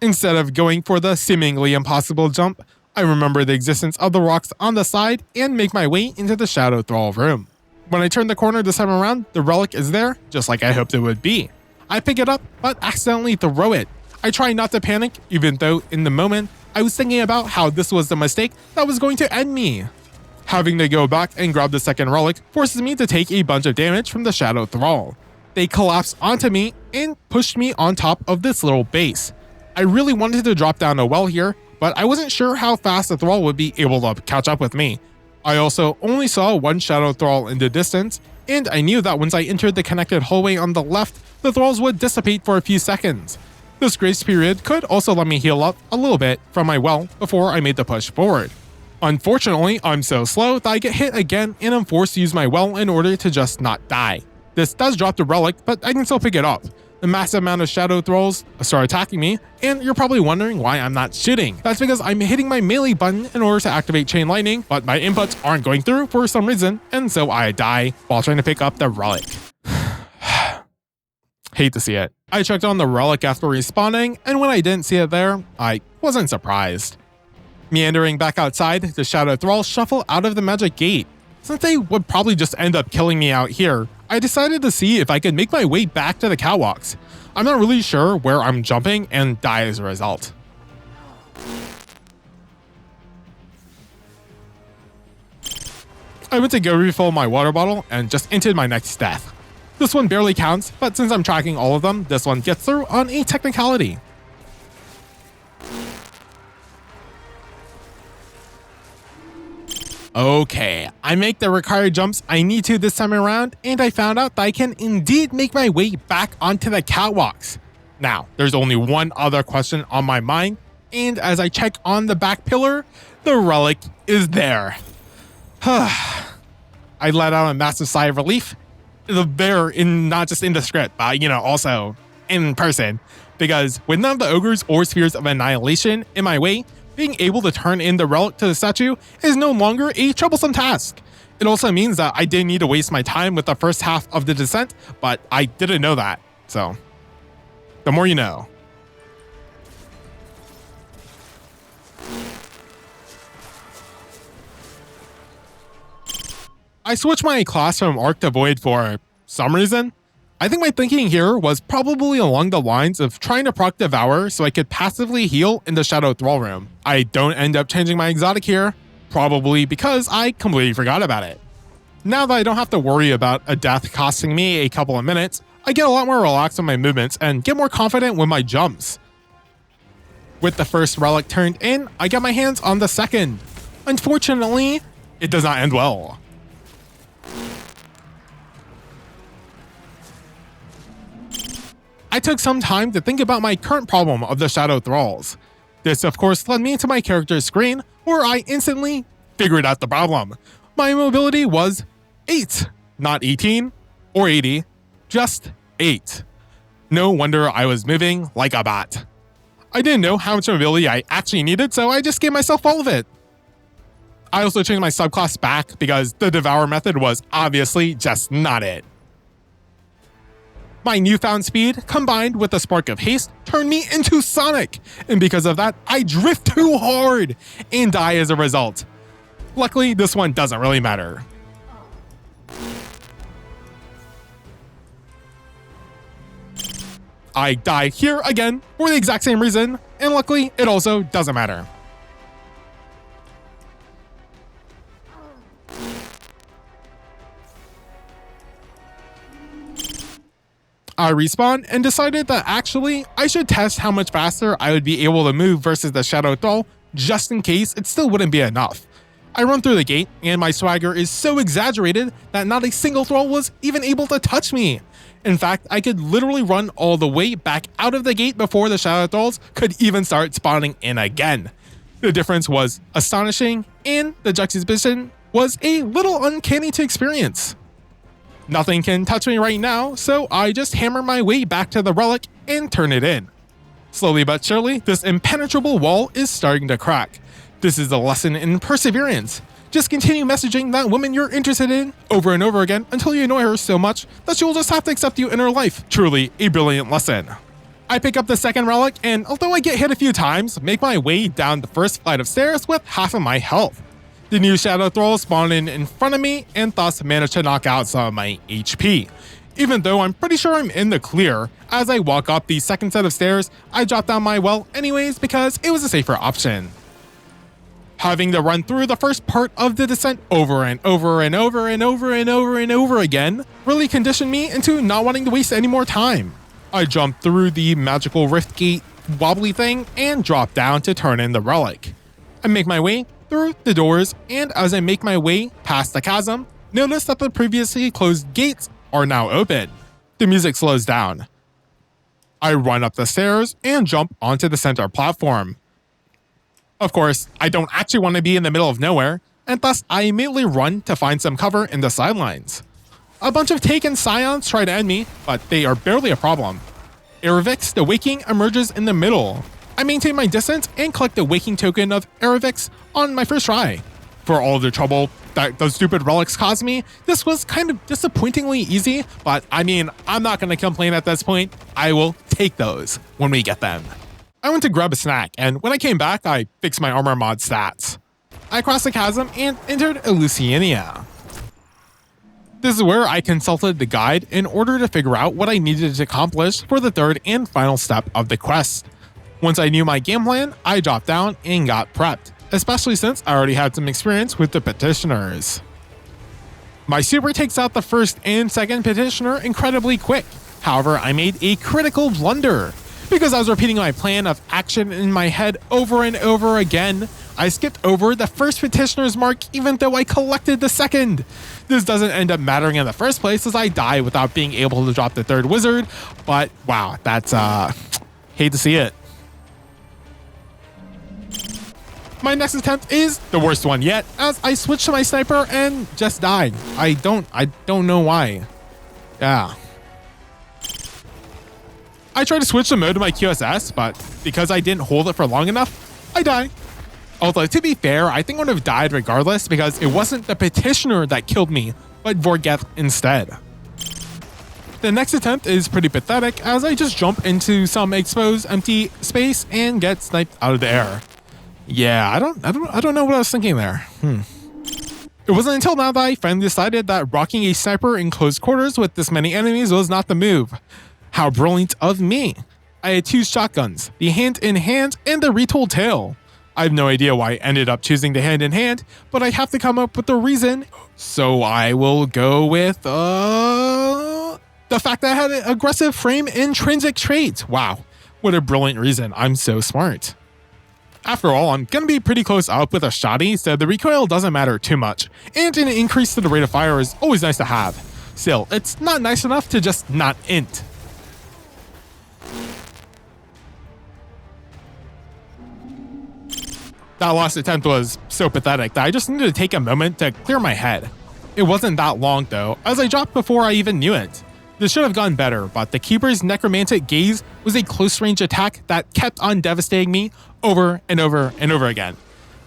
Instead of going for the seemingly impossible jump, I remember the existence of the rocks on the side and make my way into the Shadow Thrall room. When I turn the corner this time around, the relic is there, just like I hoped it would be. I pick it up, but accidentally throw it. I try not to panic, even though in the moment, I was thinking about how this was the mistake that was going to end me. Having to go back and grab the second relic forces me to take a bunch of damage from the Shadow Thrall. They collapsed onto me and pushed me on top of this little base. I really wanted to drop down a well here, but I wasn't sure how fast the Thrall would be able to catch up with me. I also only saw one Shadow Thrall in the distance, and I knew that once I entered the connected hallway on the left, the Thralls would dissipate for a few seconds. This grace period could also let me heal up a little bit from my well before I made the push forward. Unfortunately, I'm so slow that I get hit again and I'm forced to use my well in order to just not die. This does drop the relic, but I can still pick it up. The massive amount of Shadow Thralls start attacking me, and you're probably wondering why I'm not shooting. That's because I'm hitting my melee button in order to activate Chain Lightning, but my inputs aren't going through for some reason, and so I die while trying to pick up the relic. Hate to see it. I checked on the relic after respawning, and when I didn't see it there, I wasn't surprised. Meandering back outside, the Shadow Thralls shuffle out of the magic gate. Since they would probably just end up killing me out here, I decided to see if I could make my way back to the catwalks. I'm not really sure where I'm jumping and die as a result. I went to go refill my water bottle and just entered my next death. This one barely counts, but since I'm tracking all of them, this one gets through on a technicality. Okay, I make the required jumps I need to this time around, and I found out that I can indeed make my way back onto the catwalks. Now, there's only one other question on my mind, and as I check on the back pillar, the relic is there. I let out a massive sigh of relief. There, not just in the script, but also in person, because with none of the ogres or spheres of annihilation in my way, being able to turn in the relic to the statue is no longer a troublesome task. It also means that I didn't need to waste my time with the first half of the descent, but I didn't know that, so the more you know. I switched my class from Arc to Void for some reason. I think my thinking here was probably along the lines of trying to proc Devour so I could passively heal in the Shadow Thrall room. I don't end up changing my exotic here, probably because I completely forgot about it. Now that I don't have to worry about a death costing me a couple of minutes, I get a lot more relaxed on my movements and get more confident with my jumps. With the first relic turned in, I get my hands on the second. Unfortunately, it does not end well. I took some time to think about my current problem of the Shadow Thralls. This of course led me to my character's screen, where I instantly figured out the problem. My mobility was 8, not 18 or 80, just 8. No wonder I was moving like a bot. I didn't know how much mobility I actually needed, so I just gave myself all of it. I also changed my subclass back because the Devour method was obviously just not it. My newfound speed, combined with a spark of haste, turned me into Sonic, and because of that, I drift too hard and die as a result. Luckily, this one doesn't really matter. I die here again for the exact same reason, and luckily, it also doesn't matter. I respawned and decided that actually I should test how much faster I would be able to move versus the Shadow Thrall, just in case it still wouldn't be enough. I run through the gate and my swagger is so exaggerated that not a single Thrall was even able to touch me. In fact, I could literally run all the way back out of the gate before the Shadow Thralls could even start spawning in again. The difference was astonishing, and the juxtaposition was a little uncanny to experience. Nothing can touch me right now, so I just hammer my way back to the relic and turn it in. Slowly but surely, this impenetrable wall is starting to crack. This is a lesson in perseverance. Just continue messaging that woman you're interested in over and over again until you annoy her so much that she will just have to accept you in her life. Truly a brilliant lesson. I pick up the second relic, and although I get hit a few times, make my way down the first flight of stairs with half of my health. The new Shadow Thrall spawned in front of me and thus managed to knock out some of my HP. Even though I'm pretty sure I'm in the clear, as I walk up the second set of stairs, I drop down my well anyways because it was a safer option. Having to run through the first part of the descent over and over and over and over and over and over again really conditioned me into not wanting to waste any more time. I jump through the magical rift gate wobbly thing and drop down to turn in the relic. I make my way through the doors, and as I make my way past the chasm, notice that the previously closed gates are now open. The music slows down. I run up the stairs and jump onto the center platform. Of course, I don't actually want to be in the middle of nowhere, and thus I immediately run to find some cover in the sidelines. A bunch of taken scions try to end me, but they are barely a problem. Erebus the Waking emerges in the middle. I maintain my distance and collect the Waking token of Erebus on my first try. For all the trouble that those stupid relics caused me, this was kind of disappointingly easy, but I mean, I'm not going to complain at this point. I will take those when we get them. I went to grab a snack, and when I came back, I fixed my armor mod stats. I crossed the chasm and entered Eleusinia. This is where I consulted the guide in order to figure out what I needed to accomplish for the third and final step of the quest. Once I knew my game plan, I dropped down and got prepped, especially since I already had some experience with the Petitioners. My super takes out the first and second Petitioner incredibly quick. However, I made a critical blunder. Because I was repeating my plan of action in my head over and over again, I skipped over the first Petitioner's mark even though I collected the second. This doesn't end up mattering in the first place as I die without being able to drop the third wizard, but wow, that's hate to see it. My next attempt is the worst one yet, as I switched to my sniper and just died. I don't know why. Yeah. I tried to switch the mode to my QSS, but because I didn't hold it for long enough, I died. Although, to be fair, I think I would have died regardless because it wasn't the Petitioner that killed me, but Vorgeth instead. The next attempt is pretty pathetic as I just jump into some exposed empty space and get sniped out of the air. Yeah, I don't know what I was thinking there. It wasn't until now that I finally decided that rocking a sniper in close quarters with this many enemies was not the move. How brilliant of me! I had 2 shotguns, the hand-in-hand and the retold tail. I have no idea why I ended up choosing the hand-in-hand, but I have to come up with a reason, so I will go with, the fact that I had an aggressive frame intrinsic trait. Wow, what a brilliant reason, I'm so smart. After all, I'm gonna be pretty close up with a shotty, so the recoil doesn't matter too much, and an increase to the rate of fire is always nice to have. Still, it's not nice enough to just not int. That last attempt was so pathetic that I just needed to take a moment to clear my head. It wasn't that long though, as I dropped before I even knew it. This should have gone better, but the Keeper's necromantic gaze was a close-range attack that kept on devastating me over and over and over again.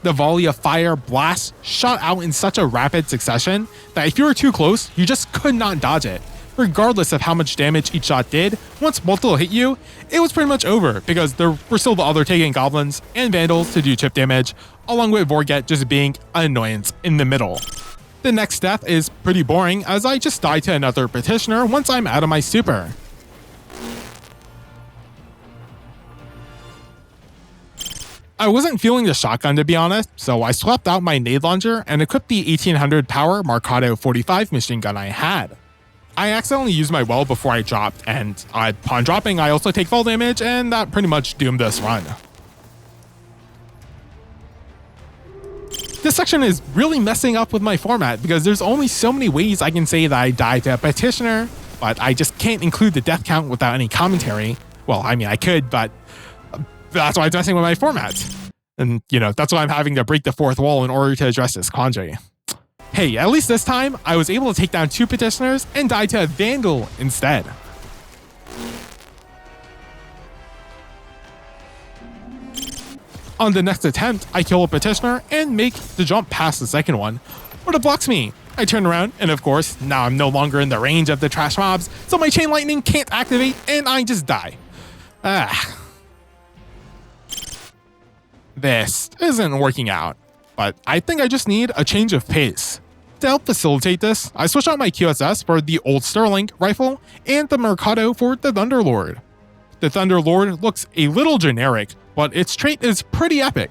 The volley of fire blasts shot out in such a rapid succession that if you were too close, you just could not dodge it. Regardless of how much damage each shot did, once multiple hit you, it was pretty much over because there were still the other taking goblins and vandals to do chip damage, along with Vorgeth just being an annoyance in the middle. The next death is pretty boring as I just die to another Petitioner once I'm out of my super. I wasn't feeling the shotgun to be honest, so I swapped out my nade launcher and equipped the 1800 power Marcato 45 machine gun I had. I accidentally used my well before I dropped, and upon dropping I also take fall damage, and that pretty much doomed this run. This section is really messing up with my format because there's only so many ways I can say that I died to a Petitioner, but I just can't include the death count without any commentary. Well, I mean I could, but that's why it's messing with my format. And, you know, that's why I'm having to break the fourth wall in order to address this quandary. Hey, at least this time, I was able to take down 2 Petitioners and die to a Vandal instead. On the next attempt, I kill a Petitioner and make the jump past the second one, but it blocks me. I turn around, and of course, now I'm no longer in the range of the trash mobs, so my Chain Lightning can't activate, and I just die. This isn't working out, but I think I just need a change of pace. To help facilitate this, I switched out my QSS for the old Sterling rifle and the Mercado for the Thunderlord. The Thunderlord looks a little generic, but its trait is pretty epic.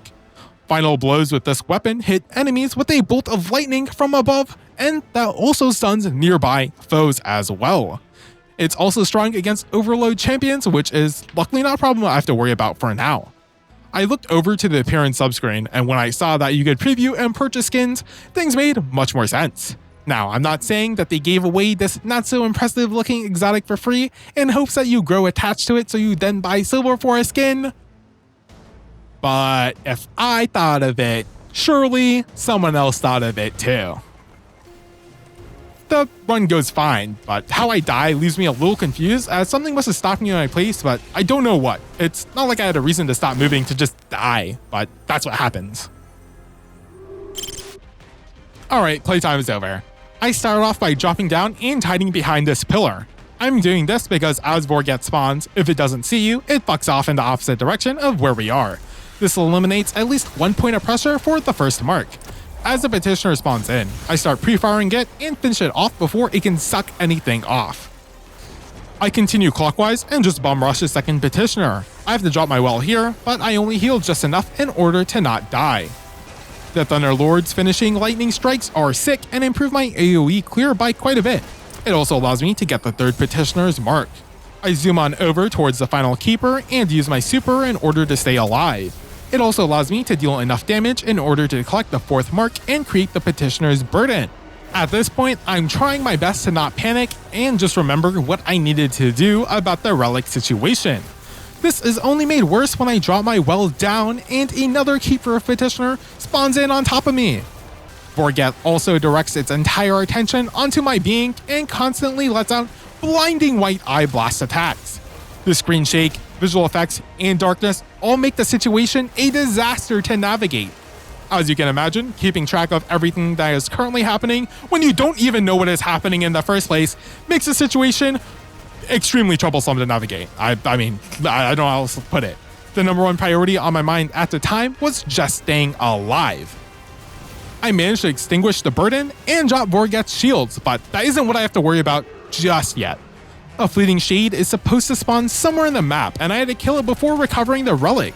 Final blows with this weapon hit enemies with a bolt of lightning from above, and that also stuns nearby foes as well. It's also strong against overload champions, which is luckily not a problem I have to worry about for now. I looked over to the appearance subscreen, and when I saw that you could preview and purchase skins, things made much more sense. Now, I'm not saying that they gave away this not so impressive looking exotic for free in hopes that you grow attached to it so you then buy silver for a skin. But if I thought of it, surely someone else thought of it too. The run goes fine, but how I die leaves me a little confused as something must have stopped me in my place, but I don't know what. It's not like I had a reason to stop moving to just die, but that's what happens. Alright, playtime is over. I started off by dropping down and hiding behind this pillar. I'm doing this because as Vorgeth spawns, if it doesn't see you, it fucks off in the opposite direction of where we are. This eliminates at least 1 point of pressure for the first mark. As the Petitioner spawns in, I start pre-firing it and finish it off before it can suck anything off. I continue clockwise and just bomb rush the second Petitioner. I have to drop my well here, but I only heal just enough in order to not die. The Thunderlord's finishing lightning strikes are sick and improve my AoE clear by quite a bit. It also allows me to get the third Petitioner's mark. I zoom on over towards the final Keeper and use my super in order to stay alive. It also allows me to deal enough damage in order to collect the fourth mark and create the Petitioner's burden. At this point, I'm trying my best to not panic and just remember what I needed to do about the relic situation. This is only made worse when I drop my well down and another Keeper of Petitioner spawns in on top of me. Vorgeth also directs its entire attention onto my being and constantly lets out blinding white eye blast attacks. The screen shake, visual effects, and darkness all make the situation a disaster to navigate. As you can imagine, keeping track of everything that is currently happening when you don't even know what is happening in the first place makes the situation extremely troublesome to navigate. I mean, I don't know how else to put it. The number one priority on my mind at the time was just staying alive. I managed to extinguish the burden and drop Vorgeth's shields, but that isn't what I have to worry about just yet. A fleeting shade is supposed to spawn somewhere in the map, and I had to kill it before recovering the relic.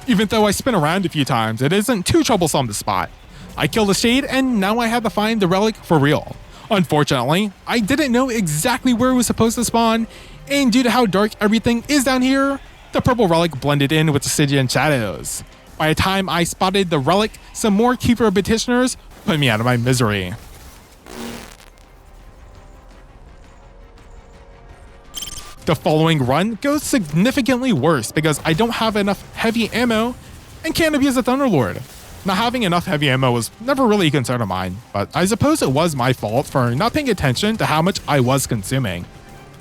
Even though I spin around a few times, it isn't too troublesome to spot. I killed the shade, and now I had to find the relic for real. Unfortunately, I didn't know exactly where it was supposed to spawn, and due to how dark everything is down here, the purple relic blended in with the Stygian shadows. By the time I spotted the relic, some more Keeper Petitioners put me out of my misery. The following run goes significantly worse because I don't have enough heavy ammo and can't abuse the Thunderlord. Not having enough heavy ammo was never really a concern of mine, but I suppose it was my fault for not paying attention to how much I was consuming.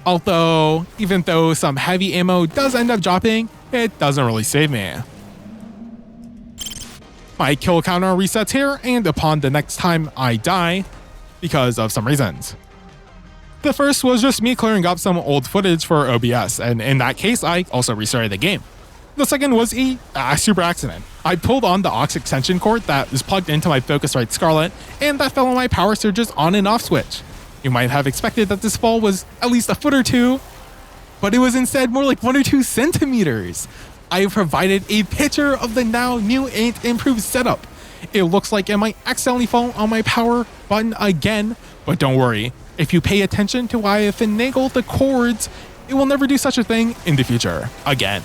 Although, even though some heavy ammo does end up dropping, it doesn't really save me. My kill counter resets here and upon the next time I die, because of some reasons. The first was just me clearing up some old footage for OBS, and in that case I also restarted the game. The second was a super accident. I pulled on the aux extension cord that is plugged into my Focusrite Scarlet, and that fell on my power surge's on and off switch. You might have expected that this fall was at least a foot or two, but it was instead more like 1 or 2 centimeters. I have provided a picture of the now new and improved setup. It looks like it might accidentally fall on my power button again, but don't worry. If you pay attention to why I finagled the cords, it will never do such a thing in the future again.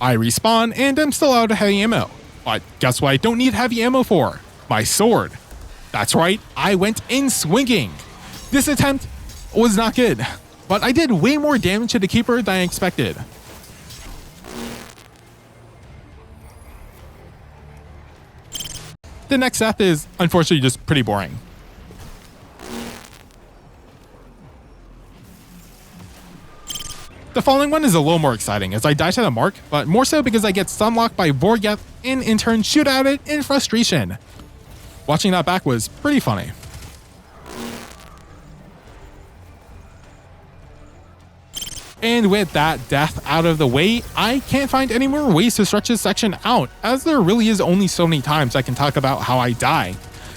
I respawn and I'm still out of heavy ammo. But guess what I don't need heavy ammo for? My sword. That's right, I went in swinging. This attempt was not good, but I did way more damage to the Keeper than I expected. The next death is unfortunately just pretty boring. The following one is a little more exciting as I die to the mark, but more so because I get stunlocked by Vorgeth and in turn shoot at it in frustration. Watching that back was pretty funny. And with that death out of the way, I can't find any more ways to stretch this section out, as there really is only so many times I can talk about how I die.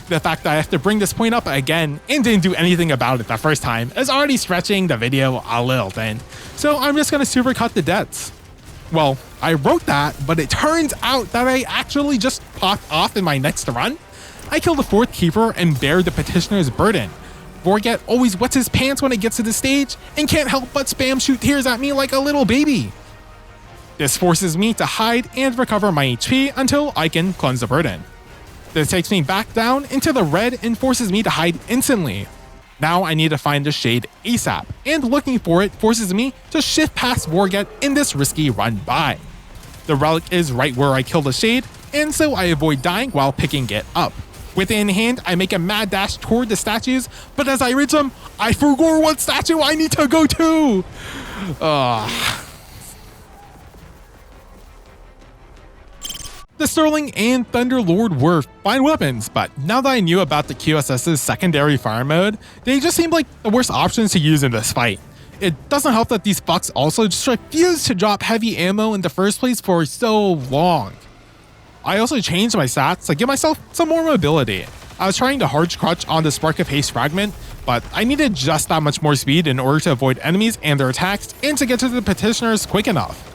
The fact that I have to bring this point up again and didn't do anything about it the first time is already stretching the video a little thin, so I'm just gonna supercut the deaths. Well, I wrote that, but it turns out that I actually just popped off in my next run. I killed the 4th Keeper and bear the Petitioner's burden. Vorgeth always wets his pants when it gets to the stage and can't help but spam shoot tears at me like a little baby. This forces me to hide and recover my HP until I can cleanse the burden. This takes me back down into the red and forces me to hide instantly. Now I need to find the shade ASAP, and looking for it forces me to shift past Vorgeth in this risky run by. The relic is right where I kill the shade, and so I avoid dying while picking it up. With it in hand, I make a mad dash toward the statues, but as I reach them, I forgot what statue I need to go to! The Sterling and Thunderlord were fine weapons, but now that I knew about the QSS's secondary fire mode, they just seemed like the worst options to use in this fight. It doesn't help that these fucks also just refused to drop heavy ammo in the first place for so long. I also changed my stats to give myself some more mobility. I was trying to hard crutch on the Spark of Haste fragment, but I needed just that much more speed in order to avoid enemies and their attacks and to get to the Petitioners quick enough.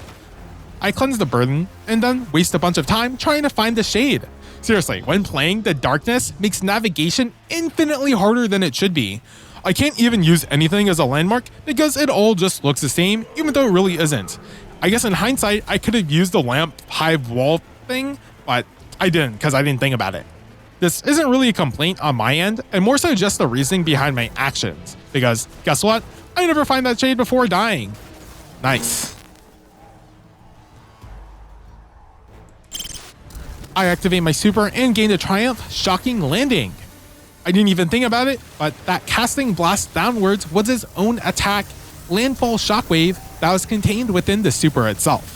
I cleanse the burden and then waste a bunch of time trying to find the shade. Seriously, when playing, the darkness makes navigation infinitely harder than it should be. I can't even use anything as a landmark because it all just looks the same, even though it really isn't. I guess in hindsight, I could have used the lamp hive wall thing, but I didn't because I didn't think about it. This isn't really a complaint on my end, and more so just the reasoning behind my actions, because guess what? I never find that shade before dying. Nice. I activate my super and gain a triumph shocking landing. I didn't even think about it, but that casting blast downwards was its own attack landfall shockwave that was contained within the super itself.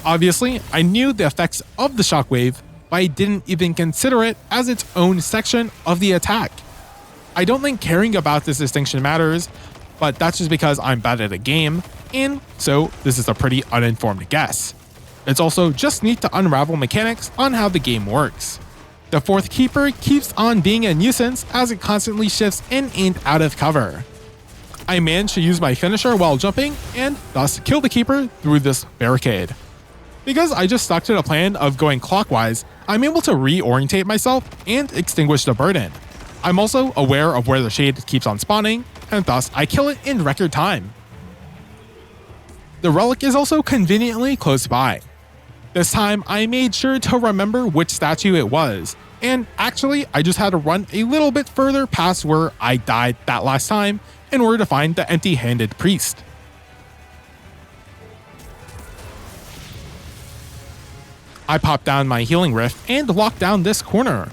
Obviously, I knew the effects of the shockwave, but I didn't even consider it as its own section of the attack. I don't think caring about this distinction matters, but that's just because I'm bad at a game, and so this is a pretty uninformed guess. It's also just neat to unravel mechanics on how the game works. The fourth keeper keeps on being a nuisance as it constantly shifts in and out of cover. I managed to use my finisher while jumping and thus kill the keeper through this barricade. Because I just stuck to the plan of going clockwise, I'm able to reorientate myself and extinguish the burden. I'm also aware of where the shade keeps on spawning, and thus I kill it in record time. The relic is also conveniently close by. This time I made sure to remember which statue it was, and actually I just had to run a little bit further past where I died that last time in order to find the empty-handed priest. I popped down my healing rift and locked down this corner.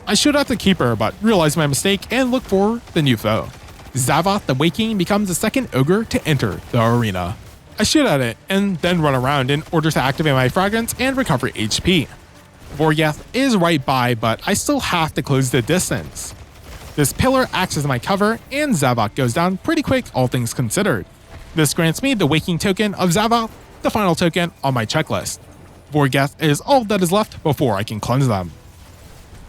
I shoot at the keeper but realized my mistake and look for the new foe. Zavath the Waking becomes the second ogre to enter the arena. I shoot at it and then run around in order to activate my fragments and recover HP. Vorgeth is right by, but I still have to close the distance. This pillar acts as my cover and Zavath goes down pretty quick all things considered. This grants me the Waking token of Zavath, the final token on my checklist. Vorgeth is all that is left before I can cleanse them.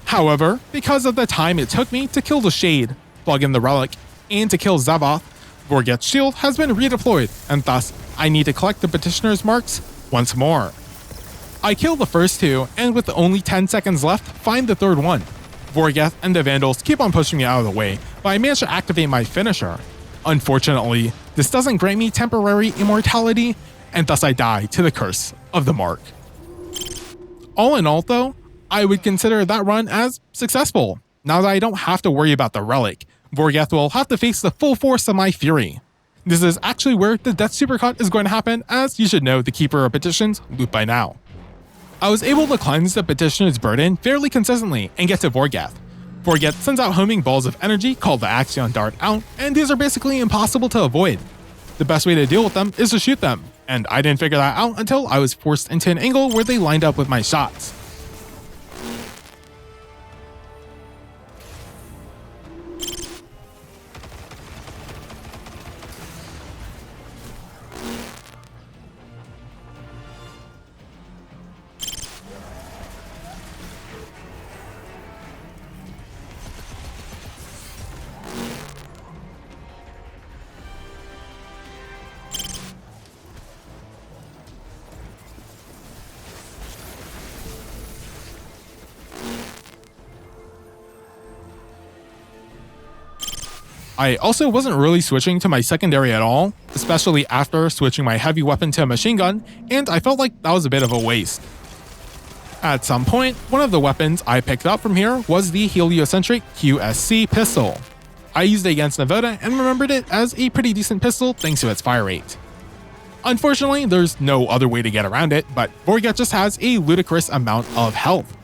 However, because of the time it took me to kill the Shade, plug in the Relic, and to kill Zavath, Vorgeth's shield has been redeployed, and thus I need to collect the Petitioners' marks once more. I kill the first two, and with only 10 seconds left, find the third one. Vorgeth and the Vandals keep on pushing me out of the way, but I manage to activate my finisher. Unfortunately, this doesn't grant me temporary immortality, and thus I die to the curse of the mark. All in all though, I would consider that run as successful. Now that I don't have to worry about the relic, Vorgeth will have to face the full force of my fury. This is actually where the death supercut is going to happen, as you should know the Keeper of Petitions loop by now. I was able to cleanse the Petitioner's burden fairly consistently and get to Vorgeth. Vorgeth sends out homing balls of energy called the Asterion dart out, and these are basically impossible to avoid. The best way to deal with them is to shoot them, and I didn't figure that out until I was forced into an angle where they lined up with my shots. I also wasn't really switching to my secondary at all, especially after switching my heavy weapon to a machine gun, and I felt like that was a bit of a waste. At some point, one of the weapons I picked up from here was the heliocentric QSC pistol. I used it against Navoda and remembered it as a pretty decent pistol thanks to its fire rate. Unfortunately, there's no other way to get around it, but Vorgeth just has a ludicrous amount of health,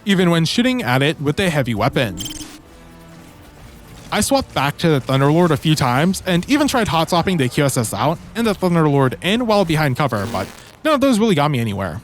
even when shooting at it with a heavy weapon. I swapped back to the Thunderlord a few times and even tried hot swapping the QSS out and the Thunderlord in while behind cover, but none of those really got me anywhere.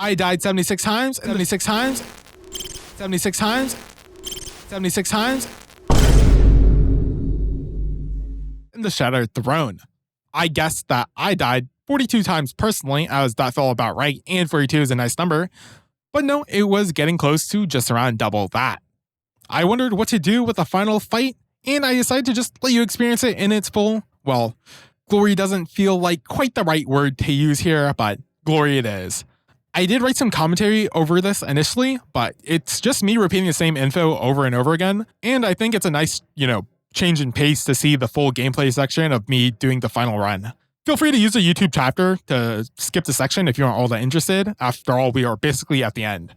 I died 76 times, 76 times, 76 times, 76 times. In the Shattered Throne. I guessed that I died 42 times personally, as that felt about right, and 42 is a nice number. But no, it was getting close to just around double that. I wondered what to do with the final fight, and I decided to just let you experience it in its full, well, glory doesn't feel like quite the right word to use here, but glory it is. I did write some commentary over this initially, but it's just me repeating the same info over and over again, and I think it's a nice, change in pace to see the full gameplay section of me doing the final run. Feel free to use the YouTube chapter to skip the section if you aren't all that interested. After all, we are basically at the end.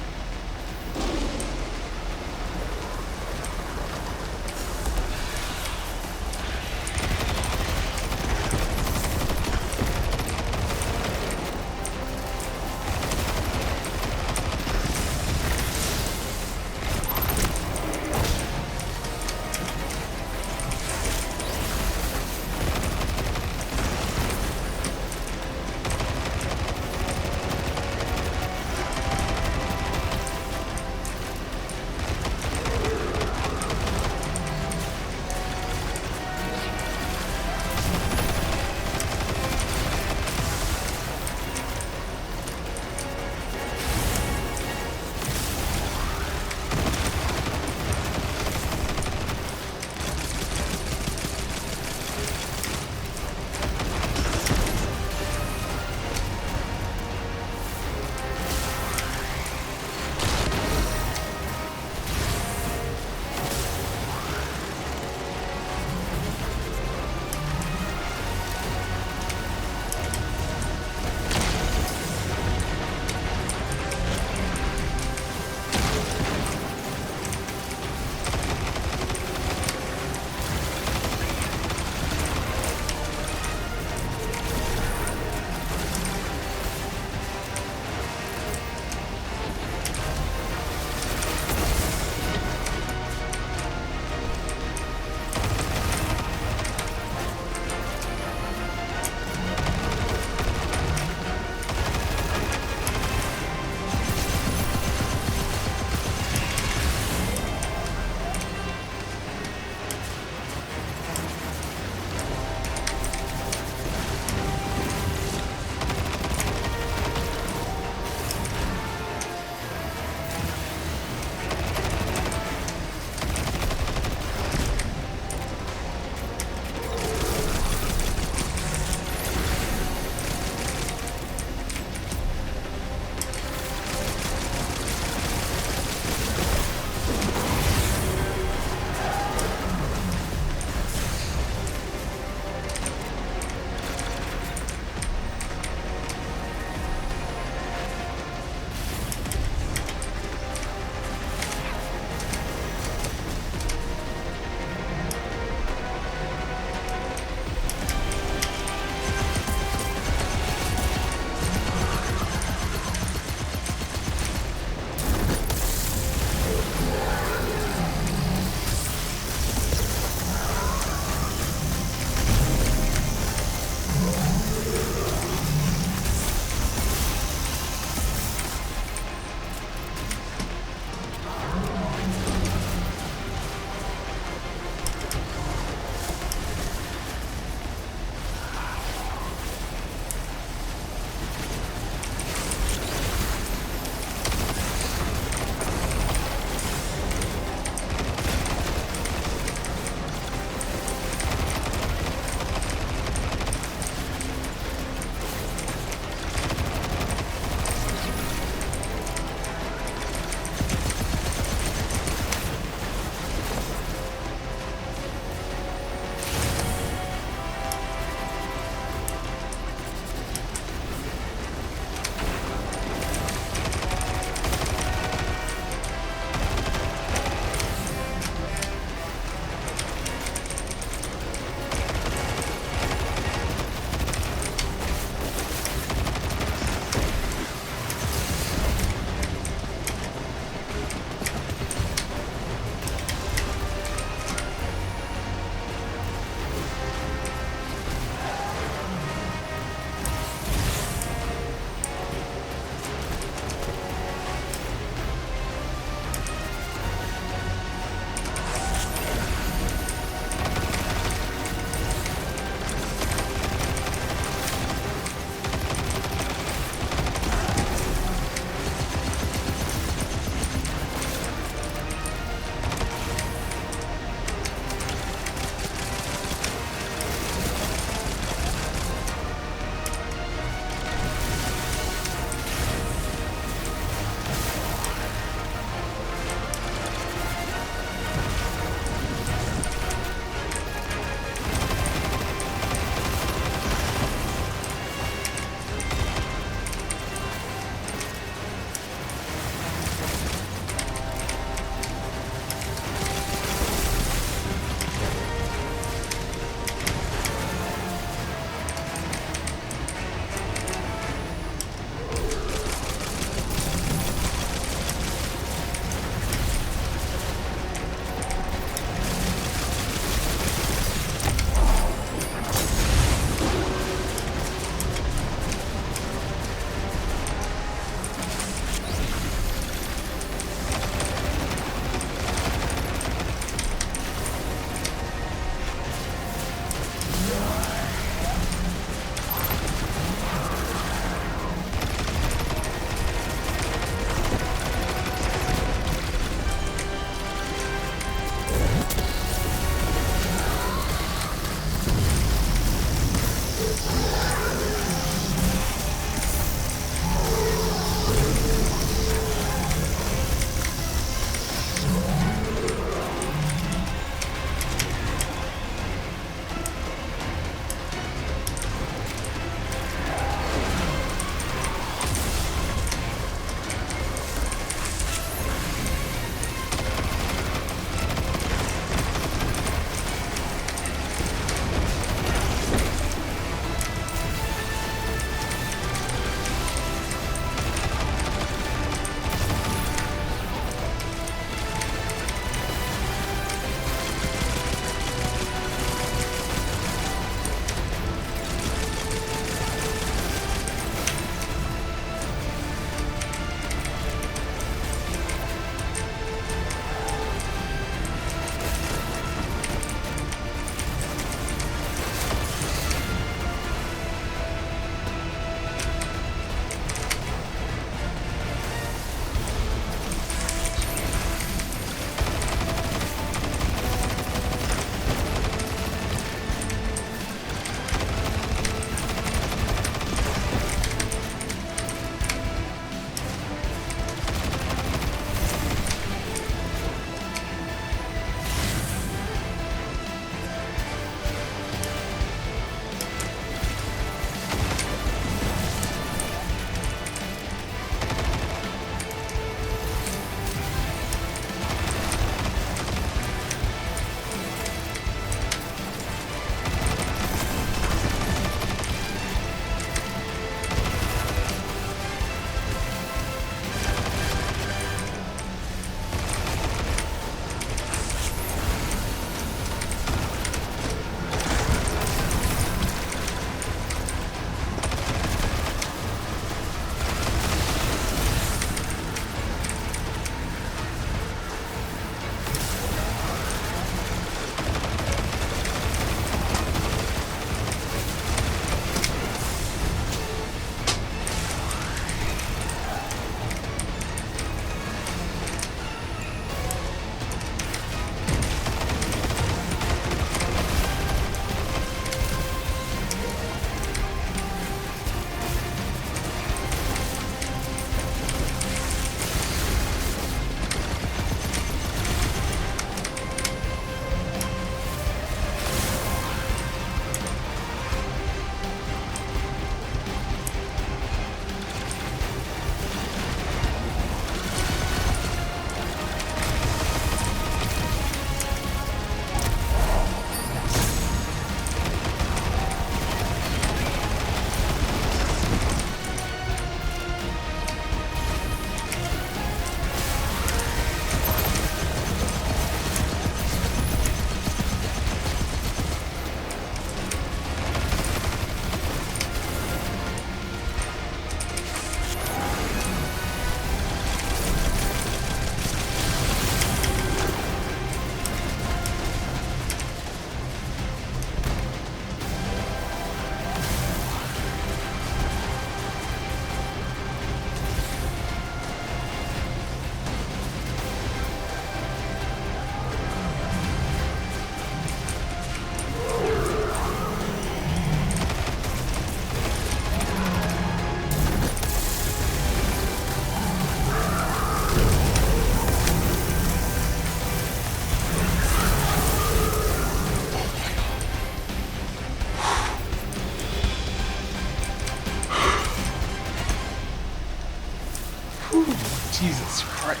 Jesus Christ.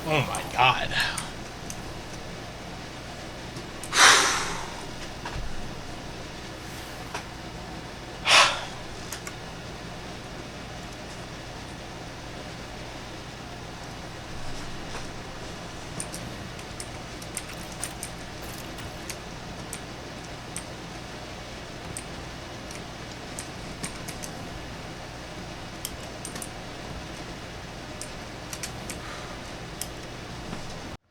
Oh my god.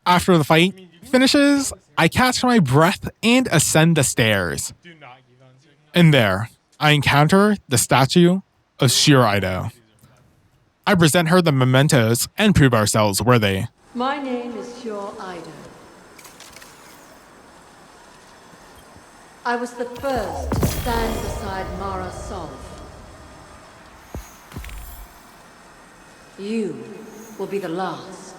After the fight finishes, I catch my breath and ascend the stairs. And there, I encounter the statue of Shiro. I present her the mementos and prove ourselves worthy. My name is Shiro. I was the first to stand beside Mara Sov. You will be the last.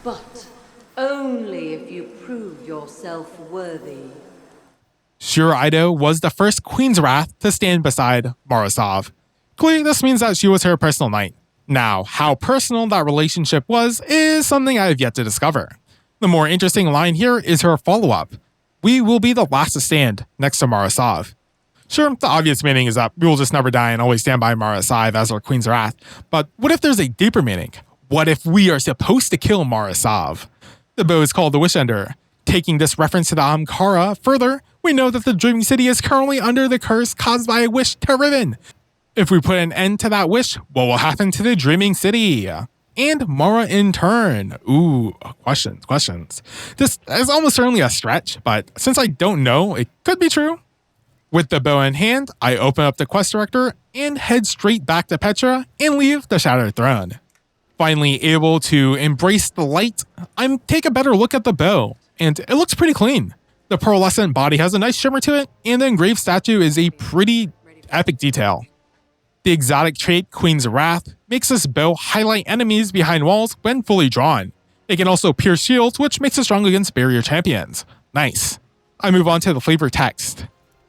But only if you prove yourself worthy. Shiro was the first Queen's Wrath to stand beside Morozov. Clearly, this means that she was her personal knight. Now, how personal that relationship was is something I have yet to discover. The more interesting line here is her follow-up. We will be the last to stand next to Morozov. Sure, the obvious meaning is that we will just never die and always stand by Morozov as our Queen's Wrath, but what if there's a deeper meaning? What if we are supposed to kill Morozov? The bow is called the Wish Ender. Taking this reference to the Ahamkara further, we know that the Dreaming City is currently under the curse caused by a wish to Riven. If we put an end to that wish, what will happen to the Dreaming City? And Mara in turn. Ooh, questions. This is almost certainly a stretch, but since I don't know, it could be true. With the bow in hand, I open up the quest director and head straight back to Petra and leave the Shattered Throne. Finally able to embrace the light, I take a better look at the bow, and it looks pretty clean. The pearlescent body has a nice shimmer to it, and the engraved statue is a pretty epic detail. The exotic trait Queen's Wrath makes this bow highlight enemies behind walls when fully drawn. It can also pierce shields, which makes it strong against barrier champions. Nice. I move on to the flavor text.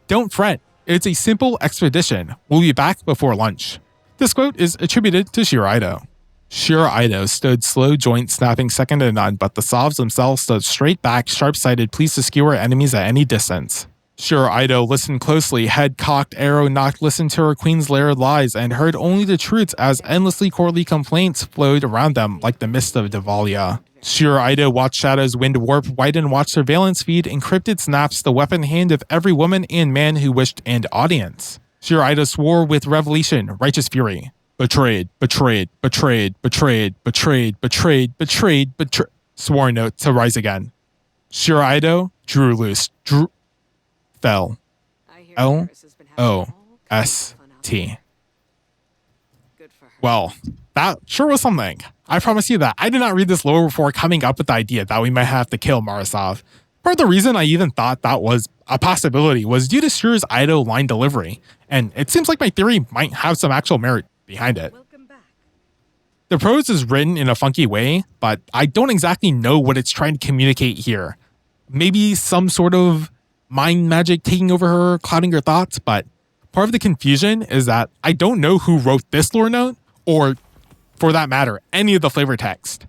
Don't fret, it's a simple expedition. We'll be back before lunch. This quote is attributed to Shiro. Shiro stood slow joint snapping second to none, but the Sovs themselves stood straight back, sharp-sighted, pleased to skewer enemies at any distance. Shiro listened closely, head cocked, arrow knocked, listened to her queen's layered lies, and heard only the truths as endlessly courtly complaints flowed around them like the mist of Devalia. Shiro watched shadows wind warp, widen, watch surveillance feed, encrypted snaps, the weapon hand of every woman and man who wished an audience. Shiro swore with revelation, righteous fury. Betrayed. Sworn note to rise again. Shiro drew loose. Fell. L-O-S-T. Well, that sure was something. I promise you that I did not read this lore before coming up with the idea that we might have to kill Morozov. Part of the reason I even thought that was a possibility was due to Shiro's line delivery, and it seems like my theory might have some actual merit behind it. The prose is written in a funky way, but I don't exactly know what it's trying to communicate here. Maybe some sort of mind magic taking over her, clouding her thoughts, but part of the confusion is that I don't know who wrote this lore note, or for that matter, any of the flavor text.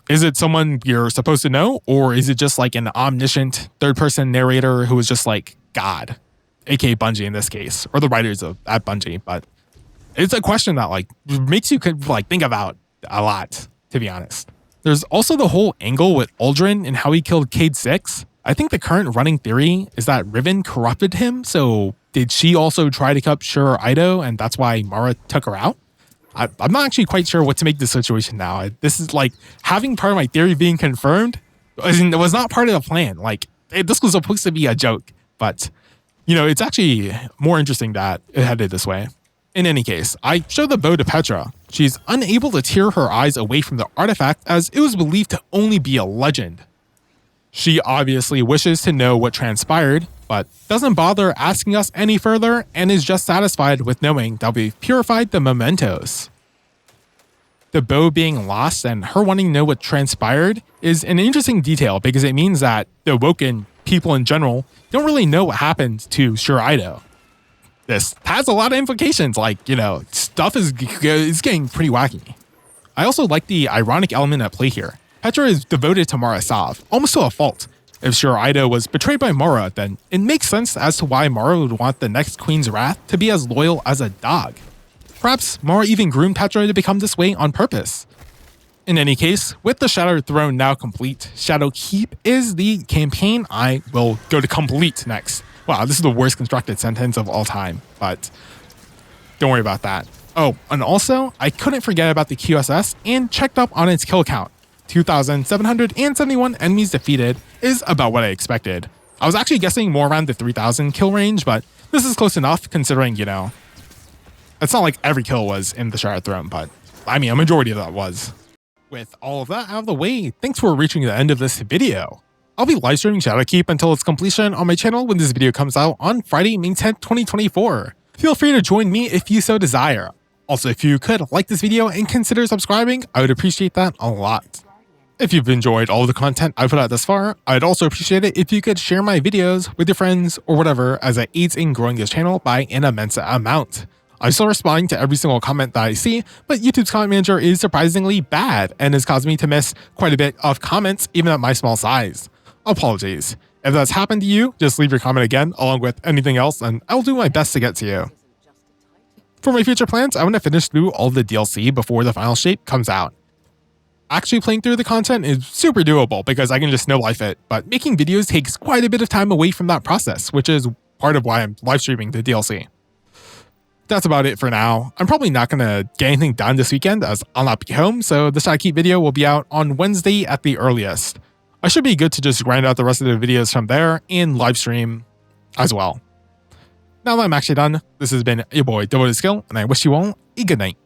Is it someone you're supposed to know, or is it just like an omniscient third-person narrator who is just like God, aka Bungie in this case, or the writers at Bungie? But it's a question that like makes you think about a lot, to be honest. There's also the whole angle with Uldren and how he killed Cade 6. I think the current running theory is that Riven corrupted him, so did she also try to corrupt Shiro and that's why Mara took her out? I'm not actually quite sure what to make of the situation now. This is like having part of my theory being confirmed. It was not part of the plan. This was supposed to be a joke, but it's actually more interesting that it headed this way. In any case, I show the bow to Petra. She's unable to tear her eyes away from the artifact as it was believed to only be a legend. She obviously wishes to know what transpired, but doesn't bother asking us any further and is just satisfied with knowing that we've purified the mementos. The bow being lost and her wanting to know what transpired is an interesting detail because it means that the Awoken people in general don't really know what happened to Shiro. this has a lot of implications, like, stuff is getting pretty wacky. I also like the ironic element at play here. Petra is devoted to Mara Sov, almost to a fault. If Sure Ida was betrayed by Mara, then it makes sense as to why Mara would want the next Queen's Wrath to be as loyal as a dog. Perhaps Mara even groomed Petra to become this way on purpose. In any case, with the Shattered Throne now complete, Shadowkeep is the campaign I will go to complete next. Wow, this is the worst constructed sentence of all time, but don't worry about that. Oh, and also, I couldn't forget about the QSS and checked up on its kill count. 2,771 enemies defeated is about what I expected. I was actually guessing more around the 3,000 kill range, but this is close enough considering, it's not like every kill was in the Shattered Throne, but I mean, a majority of that was. With all of that out of the way, thanks for reaching the end of this video. I'll be live streaming Shadowkeep until its completion on my channel when this video comes out on Friday, May 10th, 2024. Feel free to join me if you so desire. Also, if you could like this video and consider subscribing, I would appreciate that a lot. If you've enjoyed all of the content I put out thus far, I'd also appreciate it if you could share my videos with your friends or whatever, as it aids in growing this channel by an immense amount. I'm still responding to every single comment that I see, but YouTube's comment manager is surprisingly bad and has caused me to miss quite a bit of comments even at my small size. Apologies. If that's happened to you, just leave your comment again along with anything else and I'll do my best to get to you. For my future plans, I want to finish through all the DLC before the final shape comes out. Actually playing through the content is super doable because I can just no life it, but making videos takes quite a bit of time away from that process, which is part of why I'm live streaming the DLC. That's about it for now. I'm probably not going to get anything done this weekend as I'll not be home, so the Shadowkeep video will be out on Wednesday at the earliest. I should be good to just grind out the rest of the videos from there and live stream as well. Now that I'm actually done, this has been your boy devoidofskill, and I wish you all a good night.